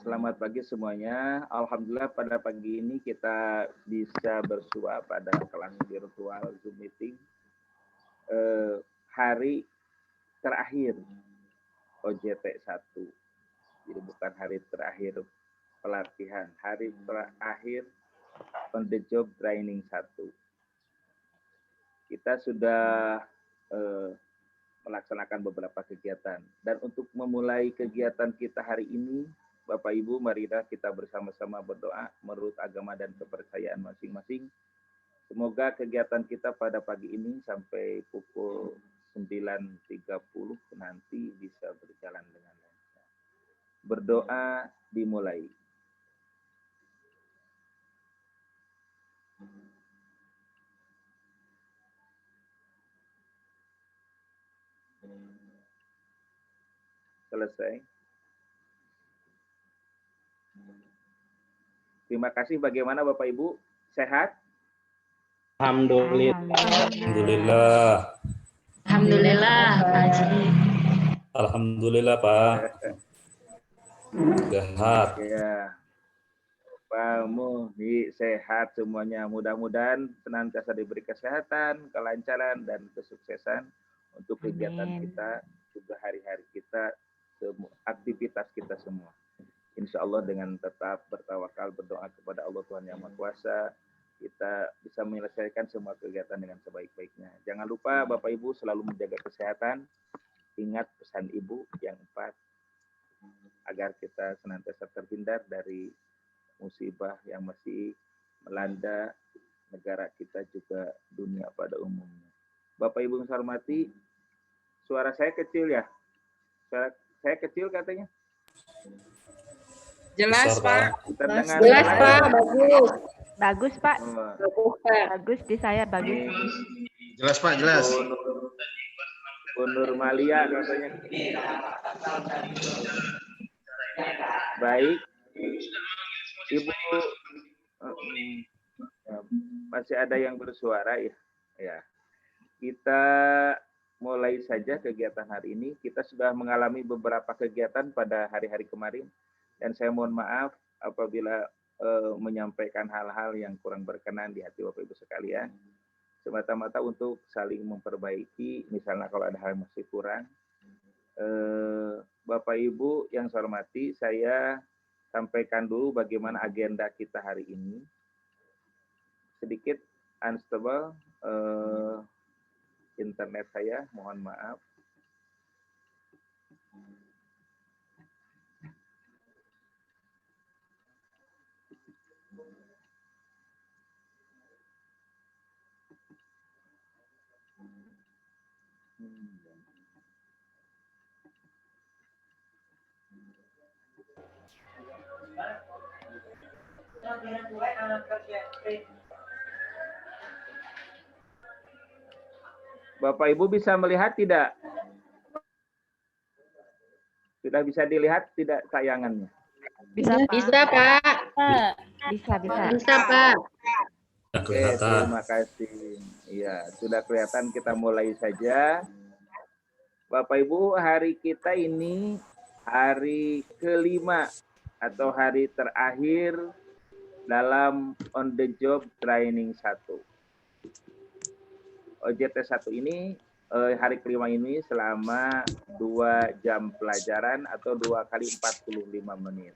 selamat pagi semuanya. Alhamdulillah pada pagi ini kita bisa bersua pada kelas virtual Zoom meeting hari terakhir OJT 1. Jadi bukan hari terakhir pelatihan, hari terakhir on the job training 1. Kita sudah melaksanakan beberapa kegiatan. Dan untuk memulai kegiatan kita hari ini, Bapak Ibu, marilah kita bersama-sama berdoa menurut agama dan kepercayaan masing-masing. Semoga kegiatan kita pada pagi ini sampai pukul 9.30 nanti bisa berjalan dengan lancar. Berdoa dimulai. Selesai. Terima kasih. Bagaimana Bapak Ibu? Sehat? Alhamdulillah. Alhamdulillah. Alhamdulillah, Pak Haji. Alhamdulillah, Pak. Sehat. Ya. Kamu sehat semuanya. Mudah-mudahan senantiasa diberi kesehatan, kelancaran, dan kesuksesan untuk kegiatan kita, juga hari-hari kita, aktivitas kita semua. Insya Allah dengan tetap bertawakal, berdoa kepada Allah Tuhan Yang Maha Kuasa, kita bisa menyelesaikan semua kegiatan dengan sebaik-baiknya. Jangan lupa Bapak Ibu selalu menjaga kesehatan. Ingat pesan Ibu yang 4, agar kita senantiasa terhindar dari musibah yang masih melanda negara kita juga dunia pada umumnya. Bapak Ibu yang saya hormati, suara saya kecil ya? Suara saya kecil katanya? Jelas, Pak. Jelas, Pak. Bagus. Bagus, Pak. Bagus, Pak. Bagus di saya, bagus. Jelas, Pak, jelas. Bu Nurmalia katanya. Baik. Ibu, masih ada yang bersuara ya? Ya. Kita mulai saja kegiatan hari ini. Kita sudah mengalami beberapa kegiatan pada hari-hari kemarin. Dan saya mohon maaf apabila menyampaikan hal-hal yang kurang berkenan di hati Bapak Ibu sekalian. Semata-mata untuk saling memperbaiki, misalnya kalau ada hal yang masih kurang. Bapak Ibu yang saya hormati, saya sampaikan dulu bagaimana agenda kita hari ini. Sedikit unstable internet saya, mohon maaf. Bapak Ibu bisa melihat tidak? Sudah bisa dilihat tidak tayangannya? Bisa, Pak. Bisa, Pak. Bisa. Bisa, Pak. Oke, terima kasih. Iya, sudah kelihatan, kita mulai saja. Bapak Ibu, hari kita ini hari kelima atau hari terakhir dalam on the job training 1. OJT 1 ini hari kelima ini selama 2 jam pelajaran atau 2 kali 45 menit.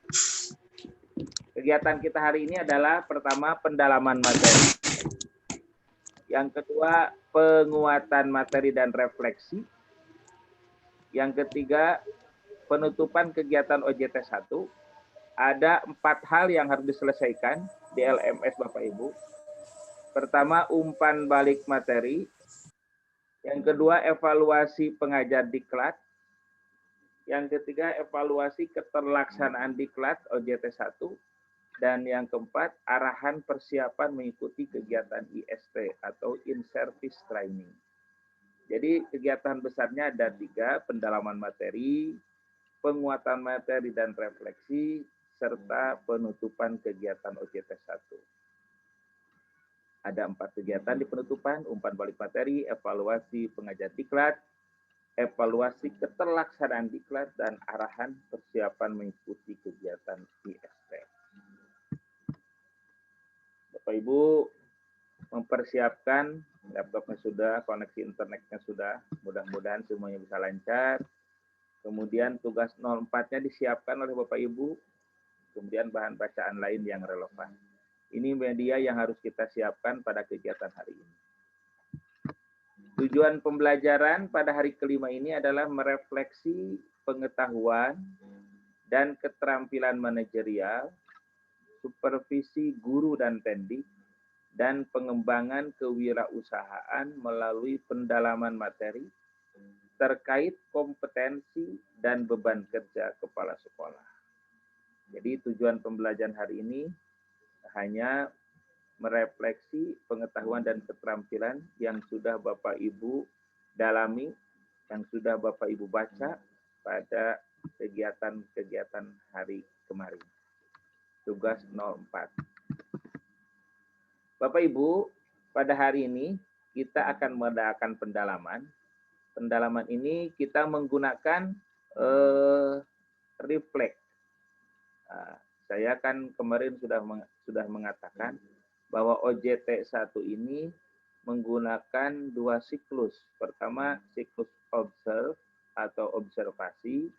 Kegiatan kita hari ini adalah pertama pendalaman materi. Yang kedua penguatan materi dan refleksi. Yang ketiga penutupan kegiatan OJT 1. Ada 4 hal yang harus diselesaikan di LMS Bapak Ibu. Pertama umpan balik materi. Yang kedua, evaluasi pengajar diklat. Yang ketiga, evaluasi keterlaksanaan diklat OJT 1. Dan yang keempat, arahan persiapan mengikuti kegiatan IST atau In-Service Training. Jadi kegiatan besarnya ada 3, pendalaman materi, penguatan materi dan refleksi, serta penutupan kegiatan OJT 1. Ada 4 kegiatan di penutupan, umpan balik materi, evaluasi pengajar diklat, evaluasi keterlaksanaan diklat, dan arahan persiapan mengikuti kegiatan Ibu mempersiapkan laptopnya sudah, koneksi internetnya sudah, mudah-mudahan semuanya bisa lancar. Kemudian tugas 04-nya disiapkan oleh Bapak Ibu, kemudian bahan bacaan lain yang relevan. Ini media yang harus kita siapkan pada kegiatan hari ini. Tujuan pembelajaran pada hari kelima ini adalah merefleksi pengetahuan dan keterampilan manajerial, supervisi guru dan pendidik, dan pengembangan kewirausahaan melalui pendalaman materi terkait kompetensi dan beban kerja kepala sekolah. Jadi tujuan pembelajaran hari ini hanya merefleksi pengetahuan dan keterampilan yang sudah Bapak Ibu dalami, yang sudah Bapak Ibu baca pada kegiatan-kegiatan hari kemarin. Tugas 04. Bapak Ibu, pada hari ini kita akan mengadakan pendalaman. Pendalaman ini kita menggunakan refleks. Saya kan kemarin sudah mengatakan bahwa OJT 1 ini menggunakan 2 siklus. Pertama, siklus observe atau observasi.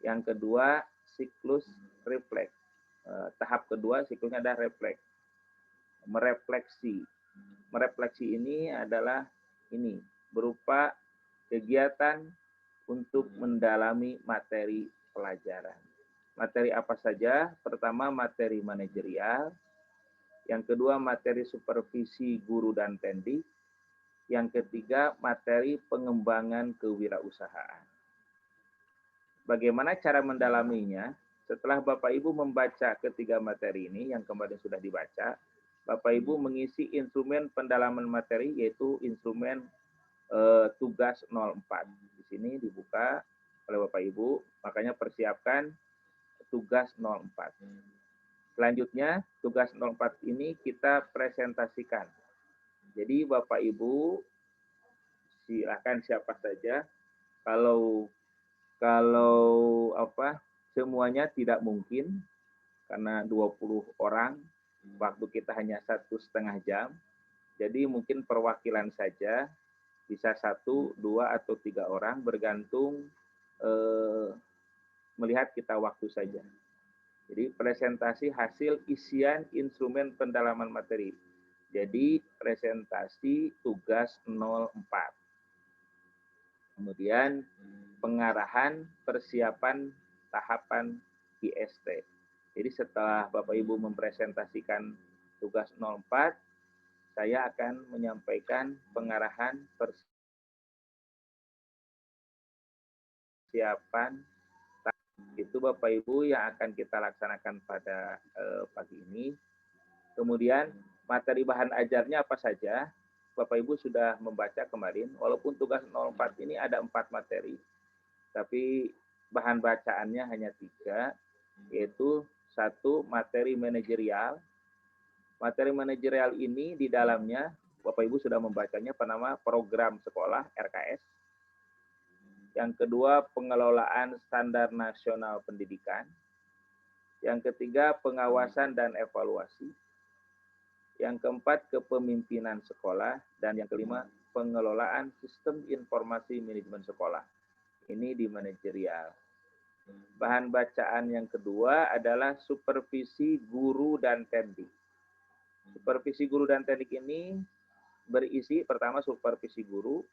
Yang kedua, siklus refleks. Tahap kedua, siklusnya adalah refleks. Merefleksi. Merefleksi ini adalah berupa kegiatan untuk mendalami materi pelajaran. Materi apa saja? Pertama, materi manajerial. Yang kedua, materi supervisi guru dan pendidik. Yang ketiga, materi pengembangan kewirausahaan. Bagaimana cara mendalaminya? Setelah Bapak Ibu membaca ketiga materi ini yang kemarin sudah dibaca, Bapak Ibu mengisi instrumen pendalaman materi, yaitu instrumen tugas 04. Di sini dibuka oleh Bapak Ibu, makanya persiapkan tugas 04. Selanjutnya, tugas 04 ini kita presentasikan. Jadi Bapak Ibu, silakan siapa saja. Kalau semuanya tidak mungkin, karena 20 orang, waktu kita hanya 1,5 jam. Jadi mungkin perwakilan saja, bisa 1, 2, atau 3 orang, bergantung melihat kita waktu saja. Jadi presentasi hasil isian instrumen pendalaman materi. Jadi presentasi tugas 04. Kemudian pengarahan persiapan tahapan IST. Jadi setelah Bapak Ibu mempresentasikan tugas 04, saya akan menyampaikan pengarahan persiapan. Itu Bapak Ibu yang akan kita laksanakan pada pagi ini. Kemudian materi bahan ajarnya apa saja? Bapak Ibu sudah membaca kemarin, walaupun tugas 04 ini ada 4 materi, tapi bahan bacaannya hanya 3, yaitu 1 materi manajerial. Materi manajerial ini di dalamnya Bapak Ibu sudah membacanya, bernama program sekolah RKS. Yang kedua, pengelolaan standar nasional pendidikan. Yang ketiga, pengawasan dan evaluasi. Yang keempat, kepemimpinan sekolah. Dan yang kelima, pengelolaan sistem informasi manajemen sekolah. Ini di manajerial. Bahan bacaan yang kedua adalah supervisi guru dan pendidik. Supervisi guru dan pendidik ini berisi pertama supervisi guru.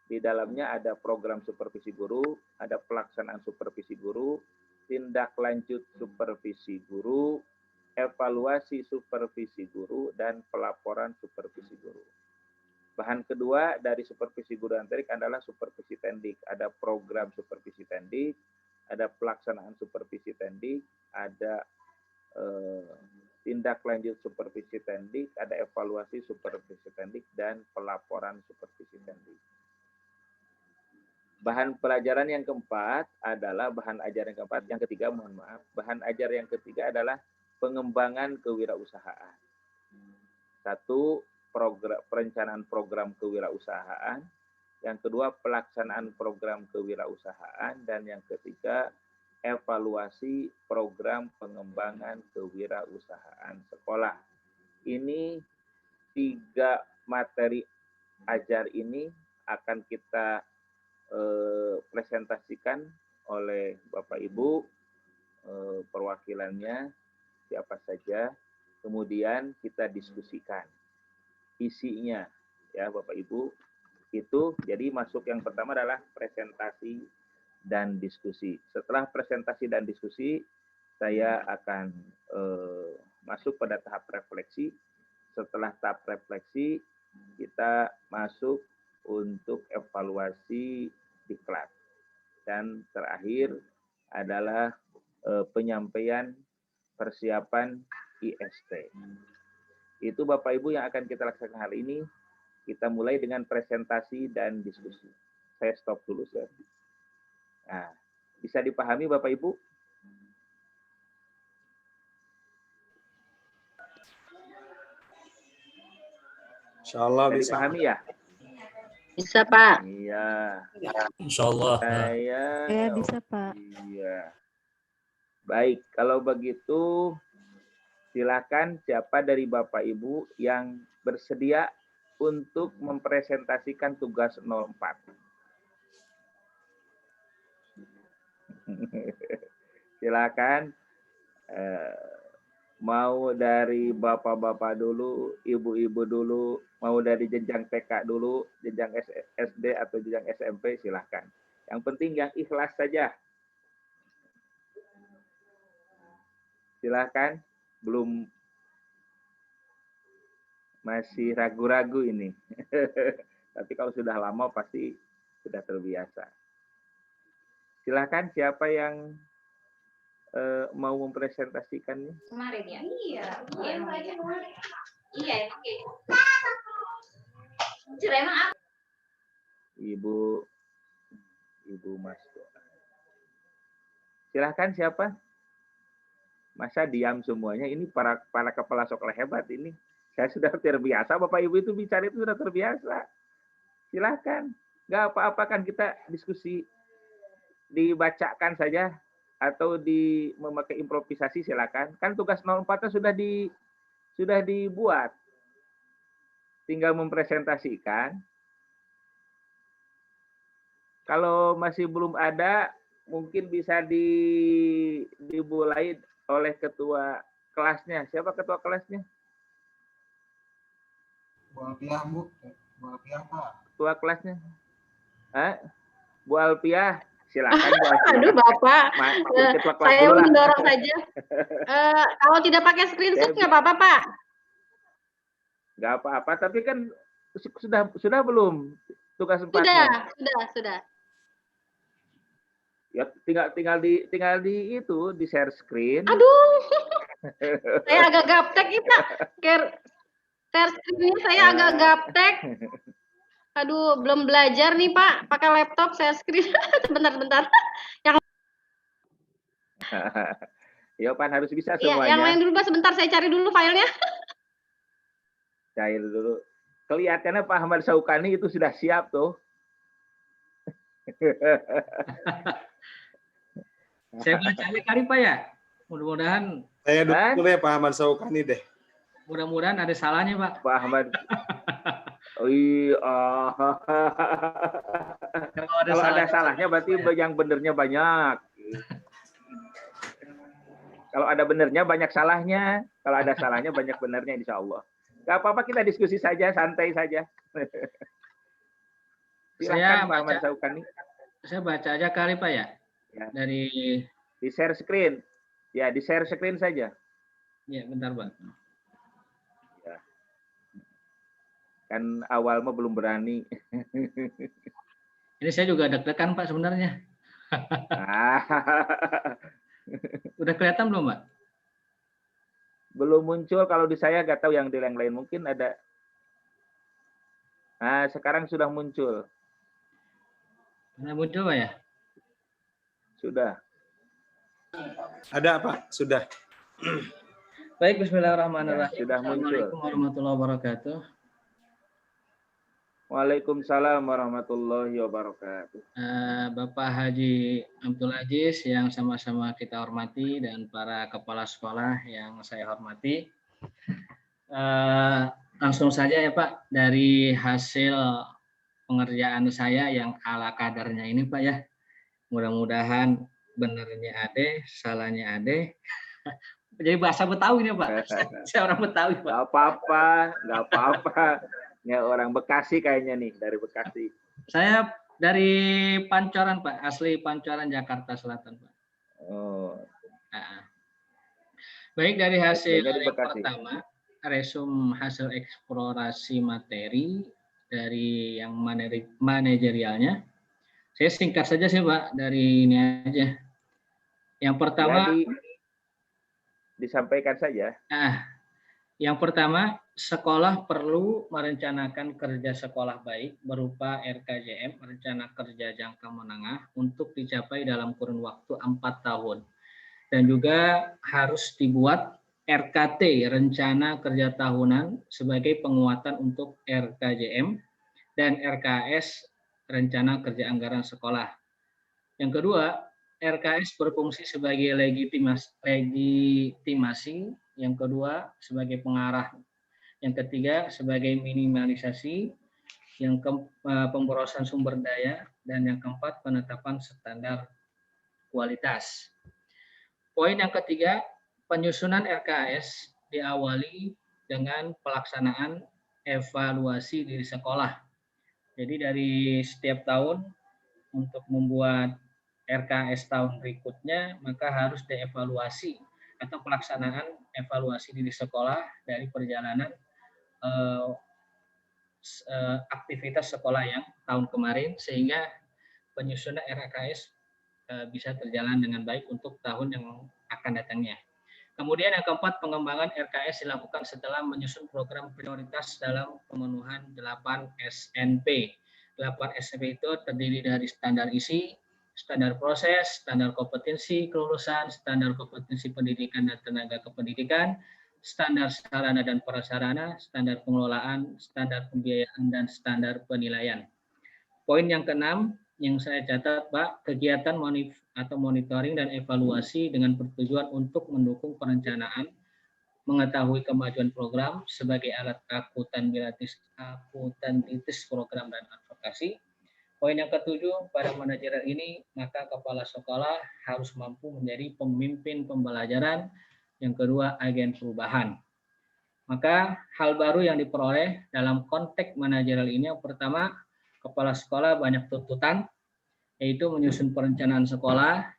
Di dalamnya ada program supervisi guru, ada pelaksanaan supervisi guru, tindak lanjut supervisi guru, evaluasi supervisi guru, dan pelaporan supervisi guru. Bahan kedua dari supervisi guru dan pendidik adalah supervisi pendidik. Ada program supervisi pendidik, ada pelaksanaan supervisi pendidik, ada tindak lanjut supervisi pendidik, ada evaluasi supervisi pendidik, dan pelaporan supervisi pendidik. Bahan pelajaran yang keempat adalah bahan ajar yang keempat, yang ketiga mohon maaf. Bahan ajar yang ketiga adalah pengembangan kewirausahaan. 1, perencanaan program kewirausahaan. Yang kedua, pelaksanaan program kewirausahaan. Dan yang ketiga, evaluasi program pengembangan kewirausahaan sekolah. ini 3 materi ajar ini akan kita presentasikan oleh Bapak Ibu, perwakilannya siapa saja, kemudian kita diskusikan isinya ya Bapak Ibu. Itu jadi masuk yang pertama adalah presentasi dan diskusi. Setelah presentasi dan diskusi, saya akan masuk pada tahap refleksi. Setelah tahap refleksi, kita masuk untuk evaluasi diklat. Dan terakhir adalah penyampaian persiapan IST. Itu Bapak Ibu yang akan kita laksanakan hari ini. Kita mulai dengan presentasi dan diskusi. Saya stop dulu, Sir. Nah, bisa dipahami Bapak Ibu? Insyaallah Bisa bisa. dipahami ya? Bisa, Pak. Iya. Insyaallah. Saya Ya, bisa, Pak. Iya. Baik, kalau begitu silakan siapa dari Bapak Ibu yang bersedia untuk mempresentasikan tugas 04. Silakan. Mau dari bapak-bapak dulu, ibu-ibu dulu, mau dari jenjang TK dulu, jenjang SD atau jenjang SMP, silahkan. Yang penting yang ikhlas saja. Silahkan, belum masih ragu-ragu ini. Tapi kalau sudah lama pasti sudah terbiasa. Silahkan siapa yang mau mempresentasikannya? Kemarin ya? Iya. Iya, emang iya. Iya, emang iya. Cerah emang apa? Ibu Mas. Silahkan siapa? Masa diam semuanya? Ini para kepala sekolah hebat ini. Saya sudah terbiasa, Bapak Ibu itu bicara itu sudah terbiasa. Silahkan. Nggak apa-apa kan kita diskusi. Dibacakan saja atau memakai improvisasi silakan. Kan tugas 04 sudah dibuat. Tinggal mempresentasikan. Kalau masih belum ada, mungkin bisa dimulai oleh ketua kelasnya. Siapa ketua kelasnya? Bu Alpiah, Bu. Bu Alpiah, Pak. Ketua kelasnya? Bu Alpiah. Silakan Bu Alpiah. Aduh, Bapak. Ketua kelas Saya dulu lah. mendorong saja. Kalau tidak pakai screenshot nggak apa-apa, Pak. Nggak apa-apa, tapi kan sudah belum tugas 4-nya? Sudah. Ya tinggal di share screen. Aduh. Saya agak gaptek nih, Pak. Share screen-nya saya agak gaptek. Aduh, belum belajar nih, Pak. Pakai laptop share screen. Bentar. Ya, Pan harus bisa Ya, semuanya. yang lain dulu, Pak. Sebentar saya cari dulu filenya. Cair dulu. Kelihatannya Pak Ahmad Saukani itu sudah siap tuh. Saya bacanya kali Pak ya. Mudah-mudahan Saya dulu ya Pak Ahmad Saukani deh. mudah-mudahan ada salahnya Pak. Pak Ahmad. Oh iya. Kalau ada salahnya berarti yang benernya banyak. Kalau ada benernya banyak salahnya. Kalau ada salahnya banyak benernya insya Allah. Gak apa-apa kita diskusi saja, santai saja. Silakan Pak Ahmad Saukani. Saya baca aja kali Pak ya. Ya. Dari Di share screen. Ya, di share screen saja. ya bentar Pak. Ya. Kan awal mah belum berani. Ini saya juga deg-degan Pak sebenarnya. Udah kelihatan belum Pak? Belum muncul, kalau di saya nggak tahu yang di yang lain mungkin ada. Nah, sekarang sudah muncul. Udah muncul Pak ya? Sudah. Ada Pak? Sudah. Baik, bismillahirrahmanirrahim. Sudah muncul. Assalamualaikum warahmatullahi wabarakatuh. Waalaikumsalam warahmatullahi wabarakatuh. Bapak Haji Abdul Aziz yang sama-sama kita hormati dan para kepala sekolah yang saya hormati. Langsung saja ya Pak, dari hasil pengerjaan saya yang ala kadarnya ini Pak ya. Mudah-mudahan benernya ade, salahnya ade. Jadi bahasa Betawi nih Pak. Saya orang Betawi Pak. Nggak apa-apa. Ya orang Bekasi kayaknya nih, dari Bekasi. Saya dari Pancoran Pak, asli Pancoran Jakarta Selatan Pak. Oh. Nah, baik, dari hasil Jadi yang Bekasi. pertama, resum hasil eksplorasi materi dari yang manajerialnya. Saya singkat saja sih Pak, dari ini aja. Yang pertama, Jadi, disampaikan saja. Yang pertama, sekolah perlu merencanakan kerja sekolah baik berupa RKJM, rencana kerja jangka menengah, untuk dicapai dalam kurun waktu 4 tahun. Dan juga harus dibuat RKT, rencana kerja tahunan, sebagai penguatan untuk RKJM, dan RKS, rencana kerja anggaran sekolah. Yang kedua, RKS berfungsi sebagai legitimasi, yang kedua sebagai pengarah, yang ketiga sebagai minimalisasi, yang pemborosan sumber daya, dan yang keempat penetapan standar kualitas. Poin yang ketiga, penyusunan RKS diawali dengan pelaksanaan evaluasi diri sekolah. Jadi dari setiap tahun untuk membuat RKS tahun berikutnya, maka harus dievaluasi atau pelaksanaan evaluasi diri sekolah dari perjalanan aktivitas sekolah yang tahun kemarin, sehingga penyusunan RKS bisa berjalan dengan baik untuk tahun yang akan datangnya. Kemudian yang keempat, pengembangan RKS dilakukan setelah menyusun program prioritas dalam pemenuhan 8 SNP. 8 SNP itu terdiri dari standar isi, standar proses, standar kompetensi kelulusan, standar kompetensi pendidikan dan tenaga kependidikan, standar sarana dan prasarana, standar pengelolaan, standar pembiayaan, dan standar penilaian. Poin yang keenam yang saya catat Pak, kegiatan monitoring dan evaluasi dengan bertujuan untuk mendukung perencanaan, mengetahui kemajuan program sebagai alat akuntabilitas program dan advokasi. Poin yang ketujuh, pada manajerial ini, maka kepala sekolah harus mampu menjadi pemimpin pembelajaran. Yang kedua, agen perubahan. Maka hal baru yang diperoleh dalam konteks manajerial ini, yang pertama, kepala sekolah banyak tuntutan, yaitu menyusun perencanaan sekolah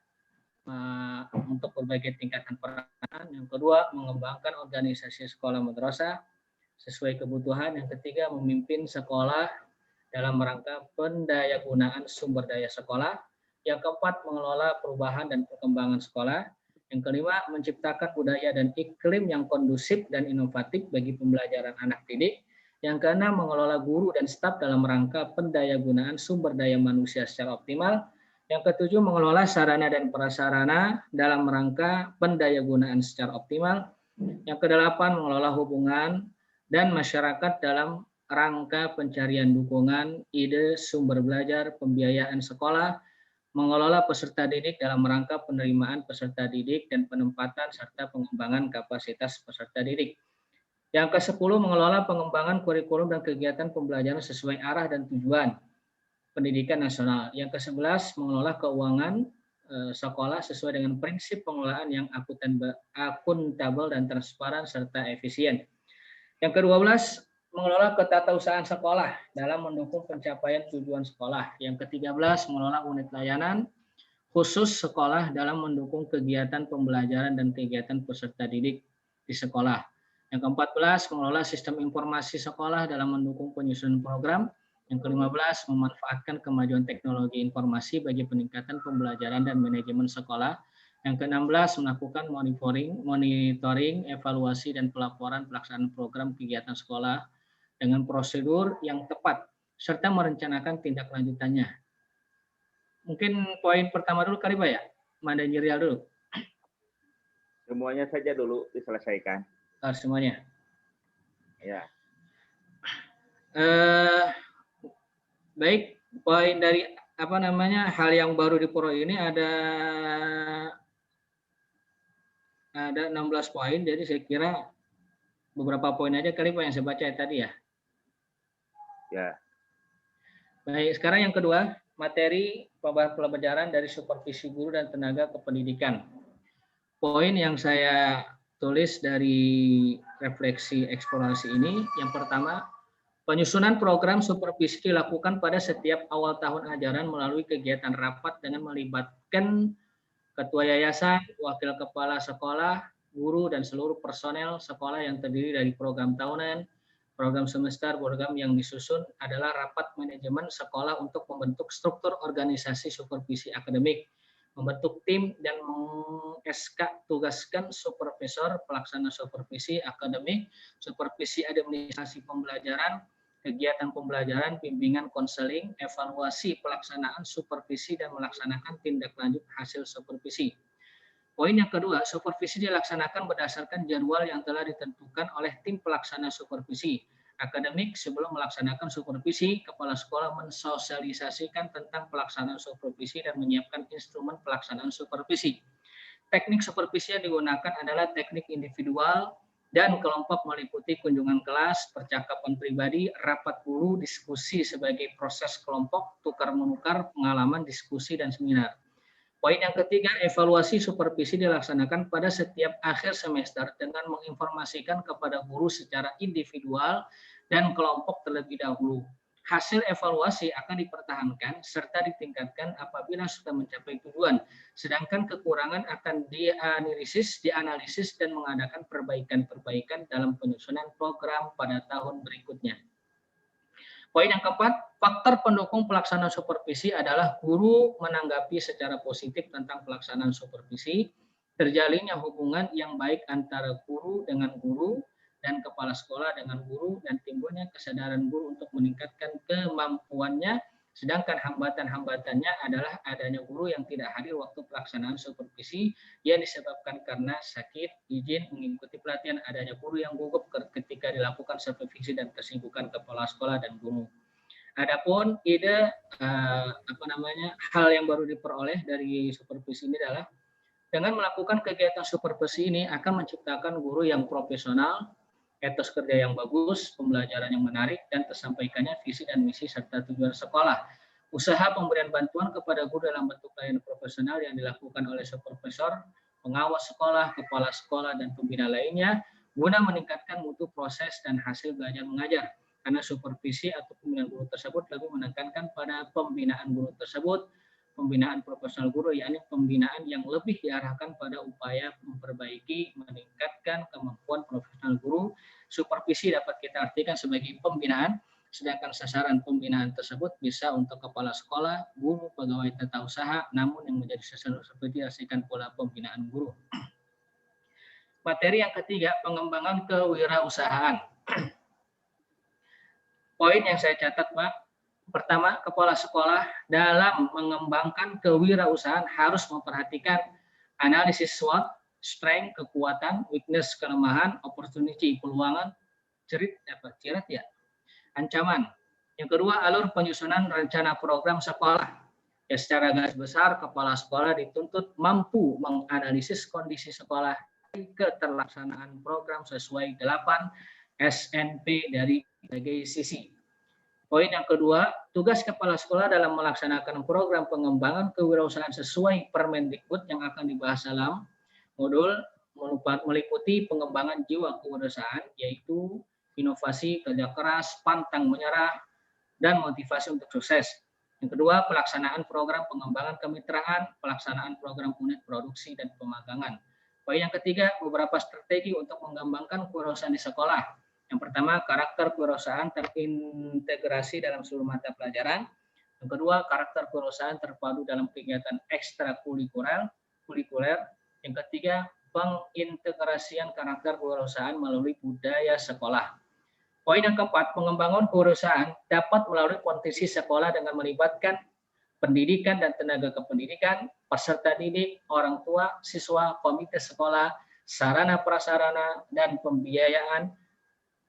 untuk berbagai tingkatan peranan. Yang kedua, mengembangkan organisasi sekolah madrasah sesuai kebutuhan. Yang ketiga, memimpin sekolah dalam rangka pendayagunaan sumber daya sekolah. Yang keempat, mengelola perubahan dan perkembangan sekolah. Yang kelima, menciptakan budaya dan iklim yang kondusif dan inovatif bagi pembelajaran anak didik. Yang keenam, mengelola guru dan staf dalam rangka pendayagunaan sumber daya manusia secara optimal. Yang ketujuh, mengelola sarana dan prasarana dalam rangka pendayagunaan secara optimal. Yang kedelapan, mengelola hubungan dan masyarakat dalam rangka pencarian dukungan, ide, sumber belajar, pembiayaan sekolah, mengelola peserta didik dalam rangka penerimaan peserta didik dan penempatan serta pengembangan kapasitas peserta didik. Yang ke-10, mengelola pengembangan kurikulum dan kegiatan pembelajaran sesuai arah dan tujuan pendidikan nasional. Yang ke-11, mengelola keuangan sekolah sesuai dengan prinsip pengelolaan yang akuntabel dan transparan serta efisien. Yang ke-12, mengelola ketatausahaan sekolah dalam mendukung pencapaian tujuan sekolah. Yang ke-13, mengelola unit layanan khusus sekolah dalam mendukung kegiatan pembelajaran dan kegiatan peserta didik di sekolah. Yang ke-14, mengelola sistem informasi sekolah dalam mendukung penyusunan program. Yang ke-15, memanfaatkan kemajuan teknologi informasi bagi peningkatan pembelajaran dan manajemen sekolah. Yang ke-16, melakukan monitoring, evaluasi, dan pelaporan pelaksanaan program kegiatan sekolah dengan prosedur yang tepat, serta merencanakan tindak lanjutannya. Mungkin poin pertama dulu kali Pak ya, manajerial dulu. Semuanya saja dulu diselesaikan. Semuanya. Ya. Baik, poin dari hal yang baru di Pro ini ada 16 poin, jadi saya kira beberapa poin aja kali Pak yang saya baca tadi ya. Ya. Baik, sekarang yang kedua, materi pelajaran dari supervisi guru dan tenaga kependidikan. Poin yang saya tulis dari refleksi eksplorasi ini, yang pertama, penyusunan program supervisi dilakukan pada setiap awal tahun ajaran melalui kegiatan rapat dengan melibatkan ketua yayasan, wakil kepala sekolah, guru, dan seluruh personel sekolah yang terdiri dari program tahunan, program semester, program yang disusun adalah rapat manajemen sekolah untuk membentuk struktur organisasi supervisi akademik, membentuk tim dan tugaskan supervisor pelaksana supervisi akademik, supervisi administrasi pembelajaran, kegiatan pembelajaran, bimbingan konseling, evaluasi pelaksanaan supervisi dan melaksanakan tindak lanjut hasil supervisi. Poin yang kedua, supervisi dilaksanakan berdasarkan jadwal yang telah ditentukan oleh tim pelaksana supervisi akademik. Sebelum melaksanakan supervisi, kepala sekolah mensosialisasikan tentang pelaksanaan supervisi dan menyiapkan instrumen pelaksanaan supervisi. Teknik supervisi yang digunakan adalah teknik individual dan kelompok meliputi kunjungan kelas, percakapan pribadi, rapat guru, diskusi sebagai proses kelompok, tukar-menukar, pengalaman, diskusi, dan seminar. Poin yang ketiga, evaluasi supervisi dilaksanakan pada setiap akhir semester dengan menginformasikan kepada guru secara individual dan kelompok terlebih dahulu. Hasil evaluasi akan dipertahankan serta ditingkatkan apabila sudah mencapai tujuan, sedangkan kekurangan akan dianalisis dan mengadakan perbaikan-perbaikan dalam penyusunan program pada tahun berikutnya. Poin yang keempat, faktor pendukung pelaksanaan supervisi adalah guru menanggapi secara positif tentang pelaksanaan supervisi, terjalinnya hubungan yang baik antara guru dengan guru, dan kepala sekolah dengan guru, dan timbulnya kesadaran guru untuk meningkatkan kemampuannya, sedangkan hambatan-hambatannya adalah adanya guru yang tidak hadir waktu pelaksanaan supervisi yang disebabkan karena sakit, izin mengikuti pelatihan, adanya guru yang gugup ketika dilakukan supervisi dan kesibukan kepala sekolah dan guru. Adapun ide hal yang baru diperoleh dari supervisi ini adalah dengan melakukan kegiatan supervisi ini akan menciptakan guru yang profesional, etos kerja yang bagus, pembelajaran yang menarik, dan tersampaikannya visi dan misi serta tujuan sekolah. Usaha pemberian bantuan kepada guru dalam bentuk pelayanan profesional yang dilakukan oleh supervisor, pengawas sekolah, kepala sekolah, dan pembina lainnya, guna meningkatkan mutu proses dan hasil belajar mengajar. Karena supervisi atau pembinaan guru tersebut lebih menekankan pada pembinaan guru tersebut, pembinaan profesional guru, yakni pembinaan yang lebih diarahkan pada upaya memperbaiki, meningkatkan kemampuan profesional guru. Supervisi dapat kita artikan sebagai pembinaan, sedangkan sasaran pembinaan tersebut bisa untuk kepala sekolah, guru, pegawai tata usaha, namun yang menjadi sasaran seperti diartikan pola pembinaan guru. Materi yang ketiga, pengembangan kewirausahaan. Poin yang saya catat, Pak. Pertama, kepala sekolah dalam mengembangkan kewirausahaan harus memperhatikan analisis SWOT, strength, kekuatan, weakness, kelemahan, opportunity, peluangan, ancaman. Yang kedua, alur penyusunan rencana program sekolah. Ya, secara garis besar, kepala sekolah dituntut mampu menganalisis kondisi sekolah, keterlaksanaan program sesuai 8 SNP dari berbagai sisi. Poin yang kedua, tugas kepala sekolah dalam melaksanakan program pengembangan kewirausahaan sesuai Permendikbud yang akan dibahas dalam modul meliputi pengembangan jiwa kewirausahaan, yaitu inovasi, kerja keras, pantang menyerah, dan motivasi untuk sukses. Yang kedua, pelaksanaan program pengembangan kemitraan, pelaksanaan program unit produksi, dan pemagangan. Poin yang ketiga, beberapa strategi untuk mengembangkan kewirausahaan di sekolah. Yang pertama, karakter kewirausahaan terintegrasi dalam seluruh mata pelajaran. Yang kedua, karakter kewirausahaan terpadu dalam kegiatan ekstrakurikuler. Yang ketiga, pengintegrasian karakter kewirausahaan melalui budaya sekolah. Poin yang keempat, pengembangan kewirausahaan dapat melalui potensi sekolah dengan melibatkan pendidikan dan tenaga kependidikan, peserta didik, orang tua, siswa, komite sekolah, sarana prasarana, dan pembiayaan.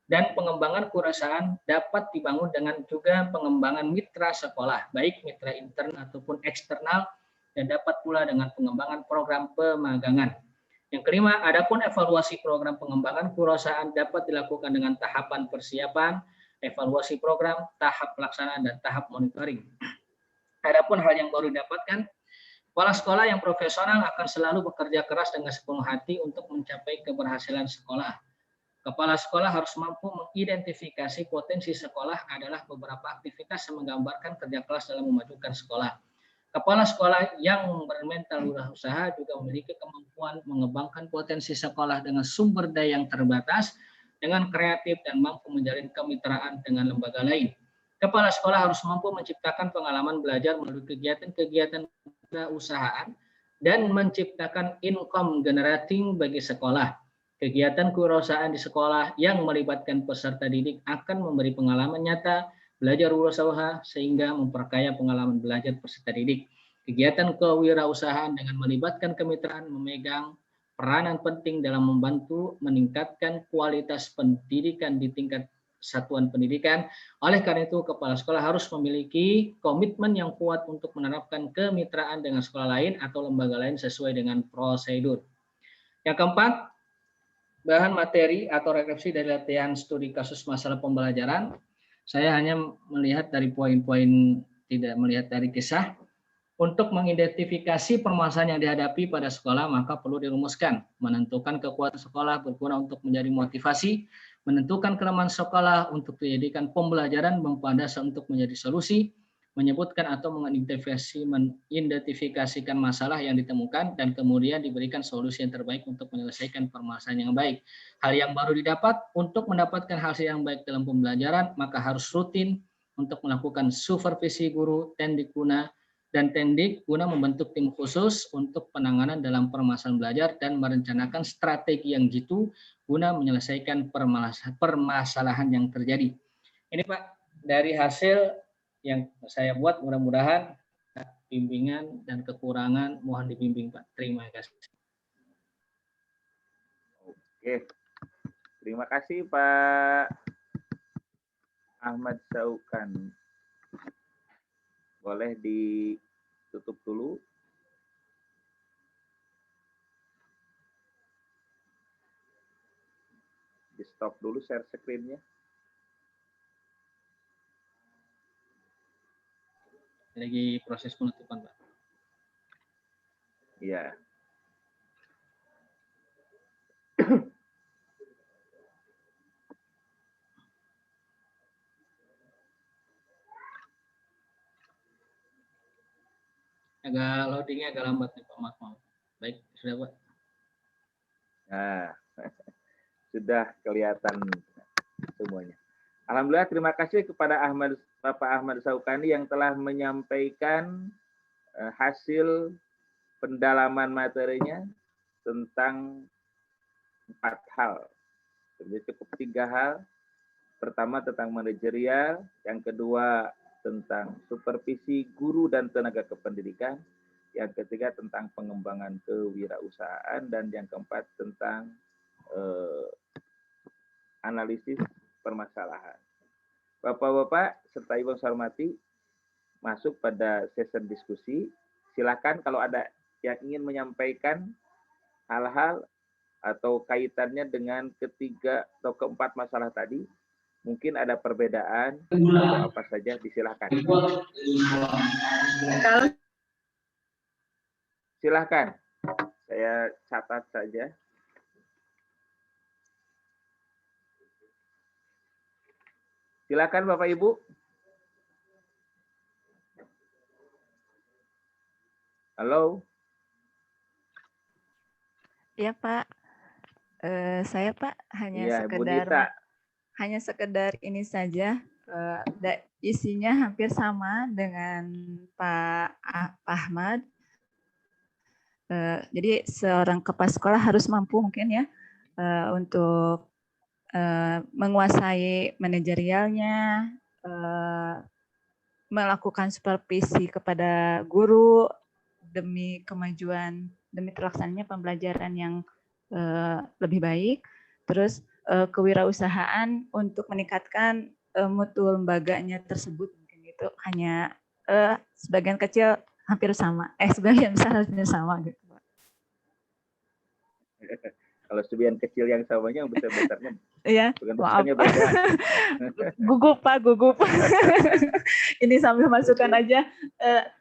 Dan pengembangan kewirausahaan dapat dibangun dengan juga pengembangan mitra sekolah, baik mitra intern ataupun eksternal, dan dapat pula dengan pengembangan program pemagangan. Yang kelima, adapun evaluasi program pengembangan kewirausahaan dapat dilakukan dengan tahapan persiapan, evaluasi program, tahap pelaksanaan, dan tahap monitoring. Adapun hal yang baru didapatkan, kepala sekolah yang profesional akan selalu bekerja keras dengan sepenuh hati untuk mencapai keberhasilan sekolah. Kepala sekolah harus mampu mengidentifikasi potensi sekolah adalah beberapa aktivitas yang menggambarkan kerja keras dalam memajukan sekolah. Kepala sekolah yang bermental wirausaha juga memiliki kemampuan mengembangkan potensi sekolah dengan sumber daya yang terbatas, dengan kreatif dan mampu menjalin kemitraan dengan lembaga lain. Kepala sekolah harus mampu menciptakan pengalaman belajar melalui kegiatan-kegiatan kewirausahaan dan menciptakan income generating bagi sekolah. Kegiatan kewirausahaan di sekolah yang melibatkan peserta didik akan memberi pengalaman nyata belajar wirausaha sehingga memperkaya pengalaman belajar peserta didik. Kegiatan kewirausahaan dengan melibatkan kemitraan memegang peranan penting dalam membantu meningkatkan kualitas pendidikan di tingkat satuan pendidikan. Oleh karena itu, kepala sekolah harus memiliki komitmen yang kuat untuk menerapkan kemitraan dengan sekolah lain atau lembaga lain sesuai dengan prosedur. Yang keempat, bahan materi atau refleksi dari latihan studi kasus masalah pembelajaran. Saya hanya melihat dari poin-poin, tidak melihat dari kisah. Untuk mengidentifikasi permasalahan yang dihadapi pada sekolah, maka perlu dirumuskan. Menentukan kekuatan sekolah berguna untuk menjadi motivasi, menentukan kelemahan sekolah untuk dijadikan pembelajaran, mempadaskan untuk menjadi solusi, menyebutkan atau mengidentifikasikan masalah yang ditemukan, dan kemudian diberikan solusi yang terbaik untuk menyelesaikan permasalahan yang baik. Hal yang baru didapat, untuk mendapatkan hasil yang baik dalam pembelajaran, maka harus rutin untuk melakukan supervisi guru, tendik guna, dan tendik guna membentuk tim khusus untuk penanganan dalam permasalahan belajar dan merencanakan strategi yang jitu guna menyelesaikan permasalahan yang terjadi. Ini Pak, dari hasil yang saya buat, mudah-mudahan bimbingan dan kekurangan mohon dibimbing Pak. Terima kasih. Oke, terima kasih Pak Ahmad Saukan. Boleh ditutup dulu. Di stop dulu share screen-nya. Lagi proses penutupan Pak. Iya. Agak loadingnya agak lambat nih Pak, maaf. Baik, sudah Pak. Nah, sudah kelihatan semuanya. Alhamdulillah, terima kasih kepada Bapak Ahmad Saukani yang telah menyampaikan hasil pendalaman materinya tentang 4 hal. Jadi cukup 3 hal. Pertama tentang manajerial, yang kedua tentang supervisi guru dan tenaga kependidikan, yang ketiga tentang pengembangan kewirausahaan, dan yang keempat tentang analisis permasalahan. Bapak-bapak serta Ibu saya hormati, masuk pada sesi diskusi. Silakan kalau ada yang ingin menyampaikan hal-hal atau kaitannya dengan ketiga atau keempat masalah tadi, mungkin ada perbedaan atau apa saja, disilahkan. Silahkan, saya catat saja. Silakan Bapak Ibu. Halo. Iya Pak. Saya Pak hanya sekedar ini saja. Isinya hampir sama dengan Pak Ahmad. Jadi seorang kepala sekolah harus mampu mungkin ya untuk menguasai manajerialnya, melakukan supervisi kepada guru demi kemajuan, demi terlaksananya pembelajaran yang lebih baik. Terus kewirausahaan untuk meningkatkan mutu lembaganya tersebut, mungkin itu hanya sebagian kecil hampir sama, sebagian besar hampir sama gitu. Kalau sebagian kecil yang samanya, yang besar-besarnya Iya, bukan maaf. besarnya beda. Gugup Pak, gugup. Ini sambil masukkan aja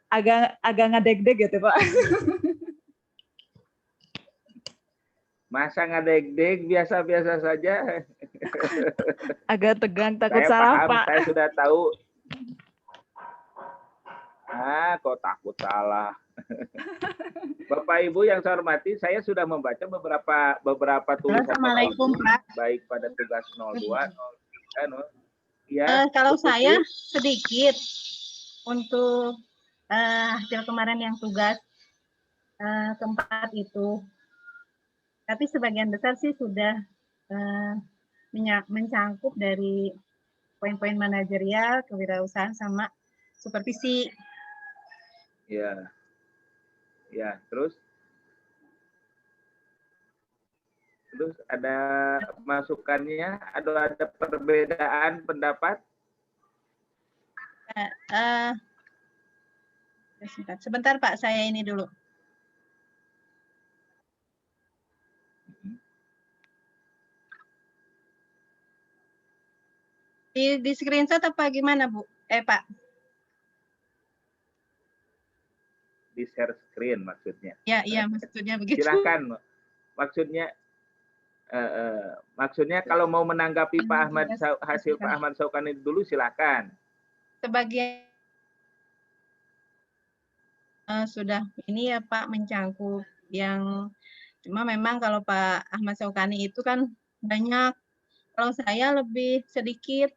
agak ngedeg-deg gitu Pak. Masa ngadeg-deg, biasa-biasa saja. Agak tegang, takut Saya salah paham, Pak. saya sudah tahu. Kok takut salah. Bapak Ibu yang saya hormati, saya sudah membaca beberapa tulisan Bapak Assalamualaikum, Ibu, Pak. baik pada tugas 02, 03, ya. Kalau Bu saya Tuti. sedikit untuk hasil kemarin yang tugas keempat itu, tapi sebagian besar sih sudah mencangkup dari poin-poin manajerial, kewirausahaan sama supervisi. Ya, ya. Terus ada masukannya, ada perbedaan pendapat? Sebentar Pak, saya ini dulu. Di screenshot apa gimana Bu? Pak. Di share screen maksudnya. Ya, iya maksudnya begitu. Silakan. Maksudnya kalau mau menanggapi hasil Pak Ahmad Saukani dulu silakan. Sebagian sudah ini ya Pak mencangkup yang cuma memang kalau Pak Ahmad Saukani itu kan banyak, kalau saya lebih sedikit.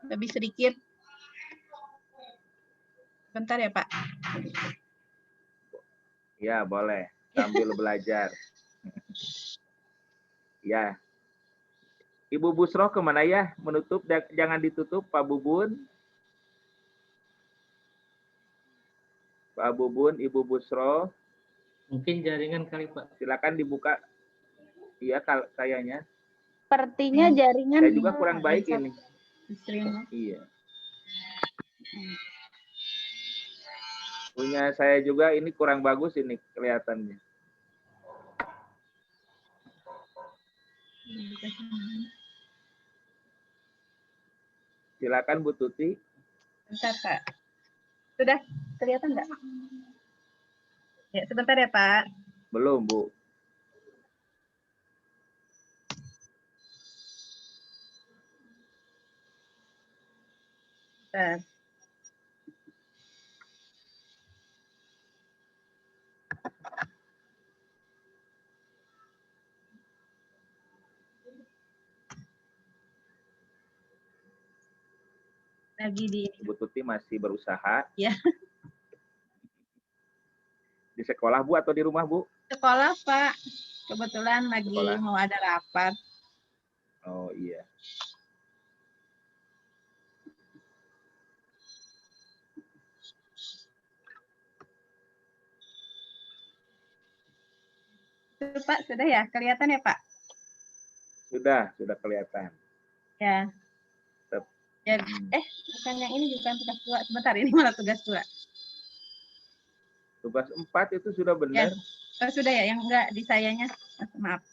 Lebih sedikit. Bentar ya Pak. Ya boleh, sambil belajar. Ya. Ibu Busroh kemana ya? Menutup, jangan ditutup Pak Bubun. Pak Bubun, Ibu Busroh. Mungkin jaringan kali Pak. Silakan dibuka. Iya kayaknya. Sepertinya jaringan. Saya juga kurang baik ini. Iya. Punya saya juga ini kurang bagus ini kelihatannya. Silakan Bu Tuti. Bentar Pak. Sudah kelihatan nggak? Ya, sebentar ya Pak. Belum Bu. Bentar. Lagi di Bu Tuti masih berusaha. Ya. Di sekolah Bu atau di rumah Bu? Sekolah Pak. Kebetulan lagi Sekolah. mau ada rapat. Oh iya. Pak, sudah ya? Kelihatan ya Pak? Sudah kelihatan. Ya. Ya, bukan yang ini, bukan tugas 2. Sebentar, ini malah tugas 2. Tugas 4 itu sudah benar. Ya. Sudah ya, yang enggak di sayanya. Maaf.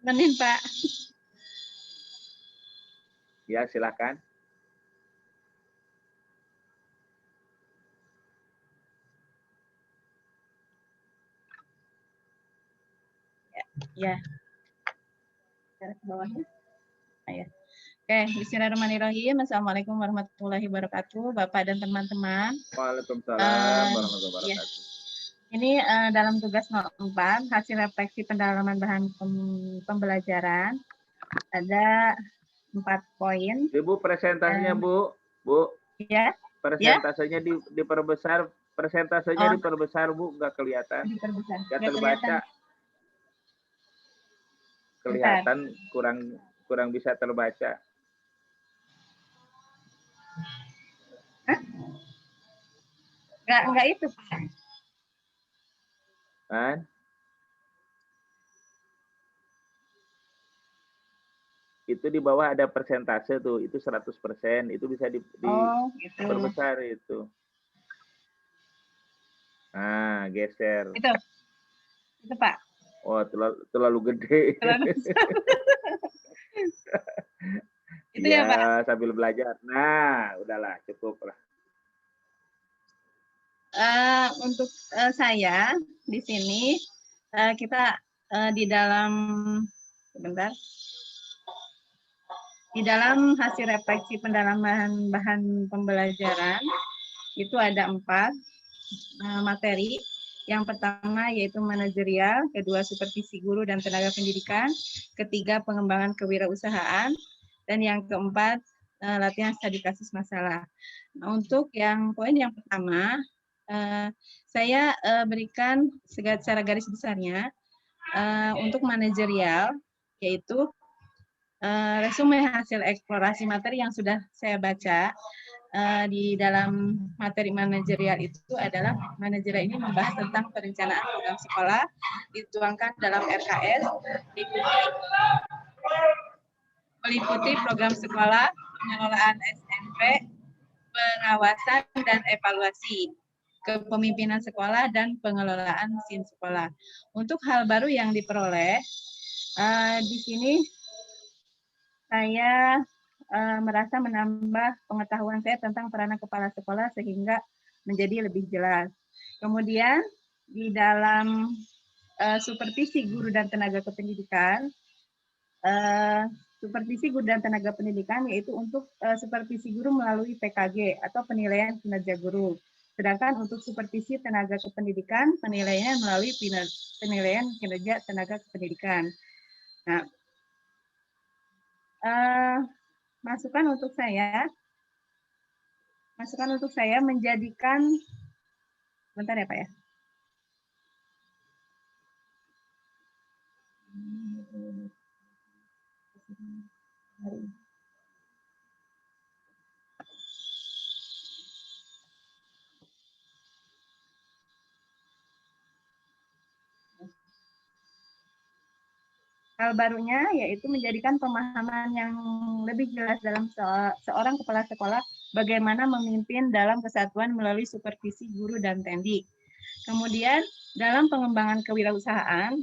Benin Pak. Ya, silakan. Ya. Ke bawahnya. Ya. Oke, bismillahirrahmanirrahim. Assalamualaikum warahmatullahi wabarakatuh, Bapak dan teman-teman. Waalaikumsalam warahmatullahi wabarakatuh. Ini dalam tugas 04, hasil refleksi pendalaman bahan pembelajaran. Ada 4 poin. Ibu presentasinya Bu. Bu. Ya. Persentasenya diperbesar. Persentasenya diperbesar Bu, nggak kelihatan. Diperbesar. Nggak terbaca. Kelihatan kurang bisa terbaca. Enggak itu. Kan? itu di bawah ada persentase tuh, itu 100%, itu bisa Oh, gitu. diperbesar itu. Nah, geser. Itu Pak. Oh, terlalu gede. Itu ya Pak. Ya, sambil belajar. Nah, udahlah, cukup lah. Untuk saya di sini kita di dalam sebentar. Di dalam hasil refleksi pendalaman bahan pembelajaran itu ada 4 materi. Yang pertama yaitu manajerial, kedua supervisi guru dan tenaga pendidikan, ketiga pengembangan kewirausahaan, dan yang keempat latihan studi kasus masalah. Nah, untuk yang poin yang pertama, saya berikan secara garis besarnya untuk manajerial, yaitu resume hasil eksplorasi materi yang sudah saya baca. Di dalam materi manajerial itu adalah manajerial ini membahas tentang perencanaan program sekolah, dituangkan dalam RKS, meliputi program sekolah, pengelolaan SMP, pengawasan dan evaluasi, kepemimpinan sekolah, dan pengelolaan mesin sekolah. Untuk hal baru yang diperoleh, di sini saya merasa menambah pengetahuan saya tentang peranan kepala sekolah sehingga menjadi lebih jelas. Kemudian di dalam supervisi guru dan tenaga kependidikan, yaitu untuk supervisi guru melalui PKG atau penilaian kinerja guru. Sedangkan untuk supervisi tenaga kependidikan, penilaiannya melalui penilaian kinerja tenaga kependidikan. Nah, masukan untuk saya menjadikan, bentar ya Pak ya. Hal barunya yaitu menjadikan pemahaman yang lebih jelas dalam seorang kepala sekolah bagaimana memimpin dalam kesatuan melalui supervisi guru dan tendik. Kemudian dalam pengembangan kewirausahaan